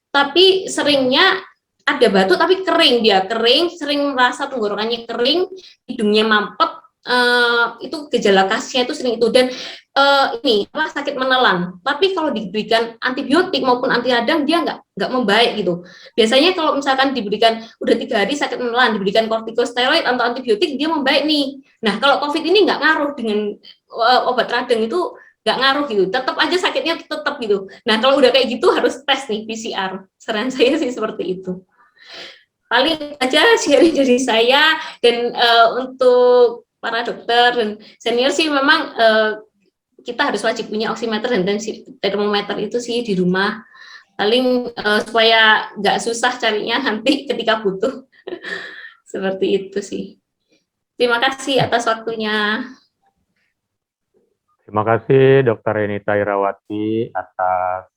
Tapi seringnya ada batuk tapi kering, dia kering, sering merasa tenggorokannya kering, hidungnya mampet, itu gejala khasnya itu sering itu. Dan ini sakit menelan, tapi kalau diberikan antibiotik maupun anti radang dia nggak membaik gitu. Biasanya kalau misalkan diberikan udah 3 hari sakit menelan, diberikan kortikosteroid atau antibiotik, dia membaik nih. Nah kalau COVID ini nggak ngaruh dengan obat radang, itu nggak ngaruh gitu, tetap aja sakitnya tetap gitu. Nah kalau udah kayak gitu harus tes nih PCR, saran saya sih seperti itu. Paling aja sharing dari saya. Dan untuk para dokter dan senior sih memang kita harus wajib punya oximeter dan termometer itu sih di rumah, paling supaya nggak susah carinya nanti ketika butuh. Seperti itu sih. Terima kasih atas waktunya. Terima kasih Dr. Renita Irawati atas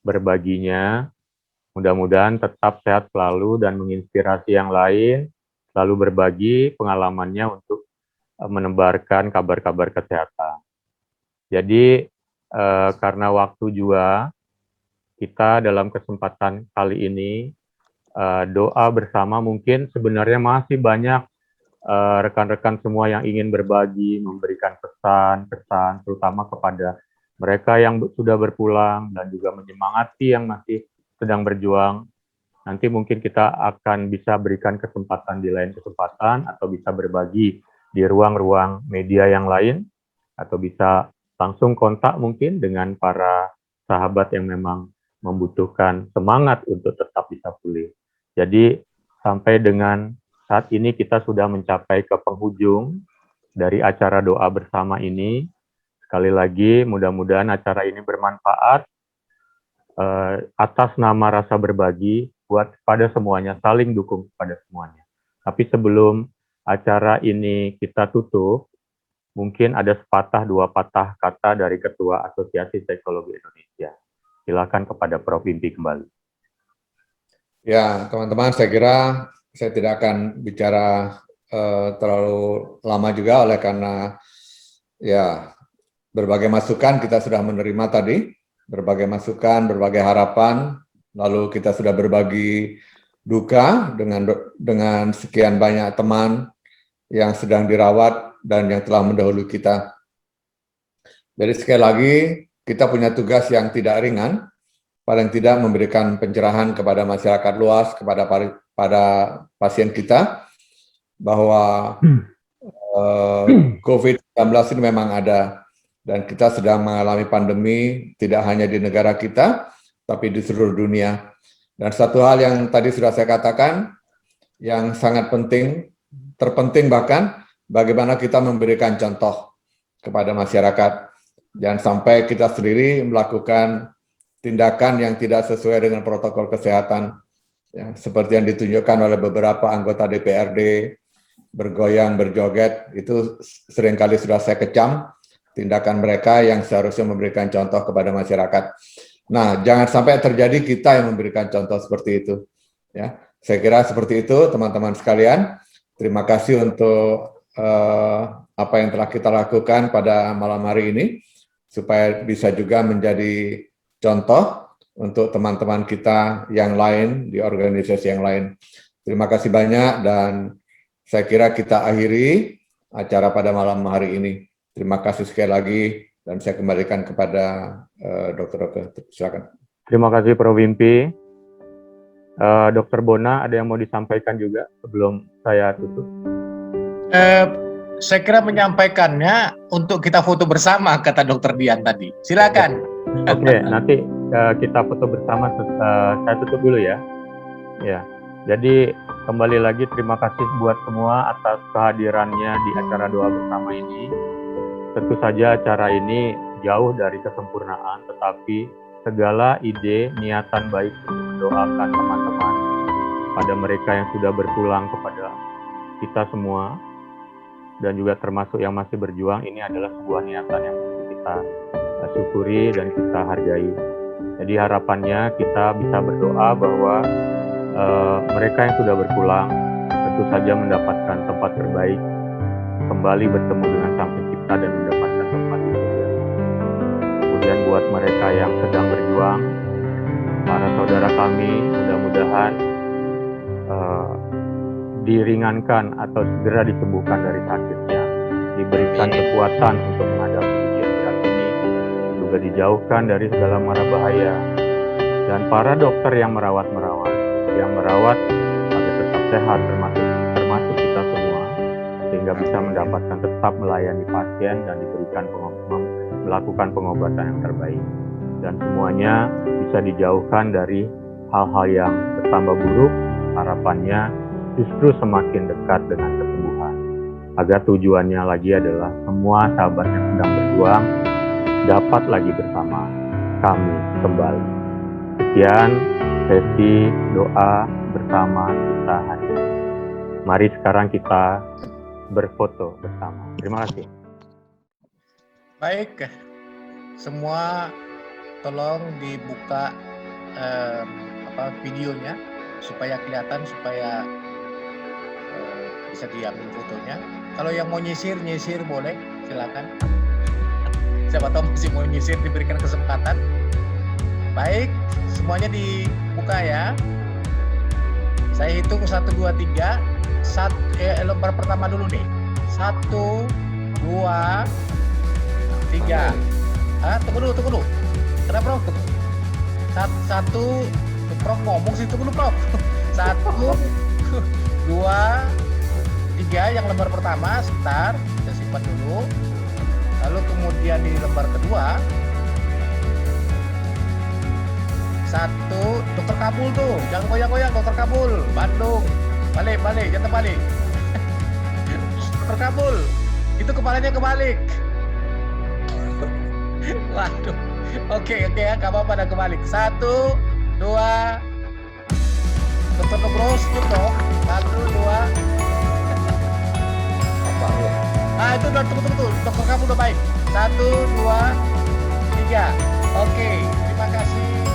berbaginya. Mudah-mudahan tetap sehat selalu dan menginspirasi yang lain, selalu berbagi pengalamannya untuk menebarkan kabar-kabar kesehatan. Jadi karena waktu juga, kita dalam kesempatan kali ini doa bersama, mungkin sebenarnya masih banyak rekan-rekan semua yang ingin berbagi, memberikan pesan-pesan, terutama kepada mereka yang sudah berpulang dan juga menyemangati yang masih sedang berjuang. Nanti mungkin kita akan bisa berikan kesempatan di lain kesempatan, atau bisa berbagi di ruang-ruang media yang lain, atau bisa langsung kontak mungkin dengan para sahabat yang memang membutuhkan semangat untuk tetap bisa pulih. Jadi sampai dengan saat ini kita sudah mencapai ke penghujung dari acara doa bersama ini. Sekali lagi mudah-mudahan acara ini bermanfaat. Atas nama Rasa Berbagi, buat pada semuanya, saling dukung pada semuanya. Tapi sebelum acara ini kita tutup, mungkin ada sepatah dua patah kata dari Ketua Asosiasi Seksolog Indonesia. Silakan kepada Prof. Wimpi kembali. Ya, teman-teman, saya kira saya tidak akan bicara terlalu lama juga, oleh karena ya berbagai masukan kita sudah menerima tadi, berbagai masukan, berbagai harapan, lalu kita sudah berbagi duka dengan sekian banyak teman yang sedang dirawat dan yang telah mendahului kita. Jadi sekali lagi, kita punya tugas yang tidak ringan, paling tidak memberikan pencerahan kepada masyarakat luas, kepada pasien kita, bahwa COVID-19 ini memang ada, dan kita sedang mengalami pandemi tidak hanya di negara kita, tapi di seluruh dunia. Dan satu hal yang tadi sudah saya katakan, yang sangat penting, terpenting bahkan, bagaimana kita memberikan contoh kepada masyarakat. Jangan sampai kita sendiri melakukan tindakan yang tidak sesuai dengan protokol kesehatan, ya, seperti yang ditunjukkan oleh beberapa anggota DPRD, bergoyang, berjoget, itu seringkali sudah saya kecam, tindakan mereka yang seharusnya memberikan contoh kepada masyarakat. Nah, jangan sampai terjadi kita yang memberikan contoh seperti itu. Ya, saya kira seperti itu, teman-teman sekalian. Terima kasih untuk apa yang telah kita lakukan pada malam hari ini, supaya bisa juga menjadi contoh untuk teman-teman kita yang lain di organisasi yang lain. Terima kasih banyak, dan saya kira kita akhiri acara pada malam hari ini. Terima kasih sekali lagi, dan saya kembalikan kepada Dr. Silakan. Terima kasih Prof. Wimpi. Dr. Bona, ada yang mau disampaikan juga sebelum saya tutup? Saya kira menyampaikannya untuk kita foto bersama, kata Dr. Dian tadi. Silakan. Oke, nanti kita foto bersama. Saya tutup dulu ya. Ya, jadi kembali lagi terima kasih buat semua atas kehadirannya di acara doa bersama ini. Tentu saja acara ini jauh dari kesempurnaan, tetapi segala ide, niatan baik untuk mendoakan teman-teman, pada mereka yang sudah berpulang, kepada kita semua, dan juga termasuk yang masih berjuang, ini adalah sebuah niatan yang mesti kita syukuri dan kita hargai. Jadi harapannya kita bisa berdoa bahwa mereka yang sudah berpulang tentu saja mendapatkan tempat terbaik, kembali bertemu dengan Sang Pencipta dan mendapatkan tempat di surga. Kemudian buat mereka yang sedang berjuang, para saudara kami, mudah-mudahan diringankan atau segera disembuhkan dari sakitnya, diberikan kekuatan untuk menghadapi ujian berat ini, juga dijauhkan dari segala mara bahaya. Dan para dokter yang merawat agar tetap sehat, termasuk kita semua, sehingga bisa mendapatkan tetap melayani pasien dan diberikan melakukan pengobatan yang terbaik. Dan semuanya bisa dijauhkan dari hal-hal yang bertambah buruk, harapannya justru semakin dekat dengan kesembuhan. Agar tujuannya lagi adalah semua sahabat yang sedang berjuang dapat lagi bersama kami kembali. Sekian sesi doa bersama kita hari ini. Mari sekarang kita berfoto bersama. Terima kasih. Baik, semua tolong dibuka videonya supaya kelihatan, supaya bisa diambil fotonya. Kalau yang mau nyisir boleh, silakan. Siapa tahu masih mau nyisir, diberikan kesempatan. Baik, semuanya dibuka ya. Saya hitung 1, 2, 3. Lembar pertama dulu nih. 1, 2, 3. Tunggu dulu. Kenapa, Prof? 1, Prof ngomong sih, tunggu dulu, Prof. 1, 2, 3 yang lembar pertama, sebentar, kita simpan dulu. Lalu kemudian di lembar kedua, 1, Dokter Kabul tuh, jangan goyang-goyang, Dokter Kabul, Bandung, balik, jangan terbalik. Dokter Kabul, itu kepalanya kebalik. Waduh, oke ya, gak apa-apa, ada kebalik. 1, 2, Dr. Nugroho sebut dong. 1, 2. Nah itu udah tunggu. Dokter kamu udah baik. 1, 2, 3. Oke, terima kasih.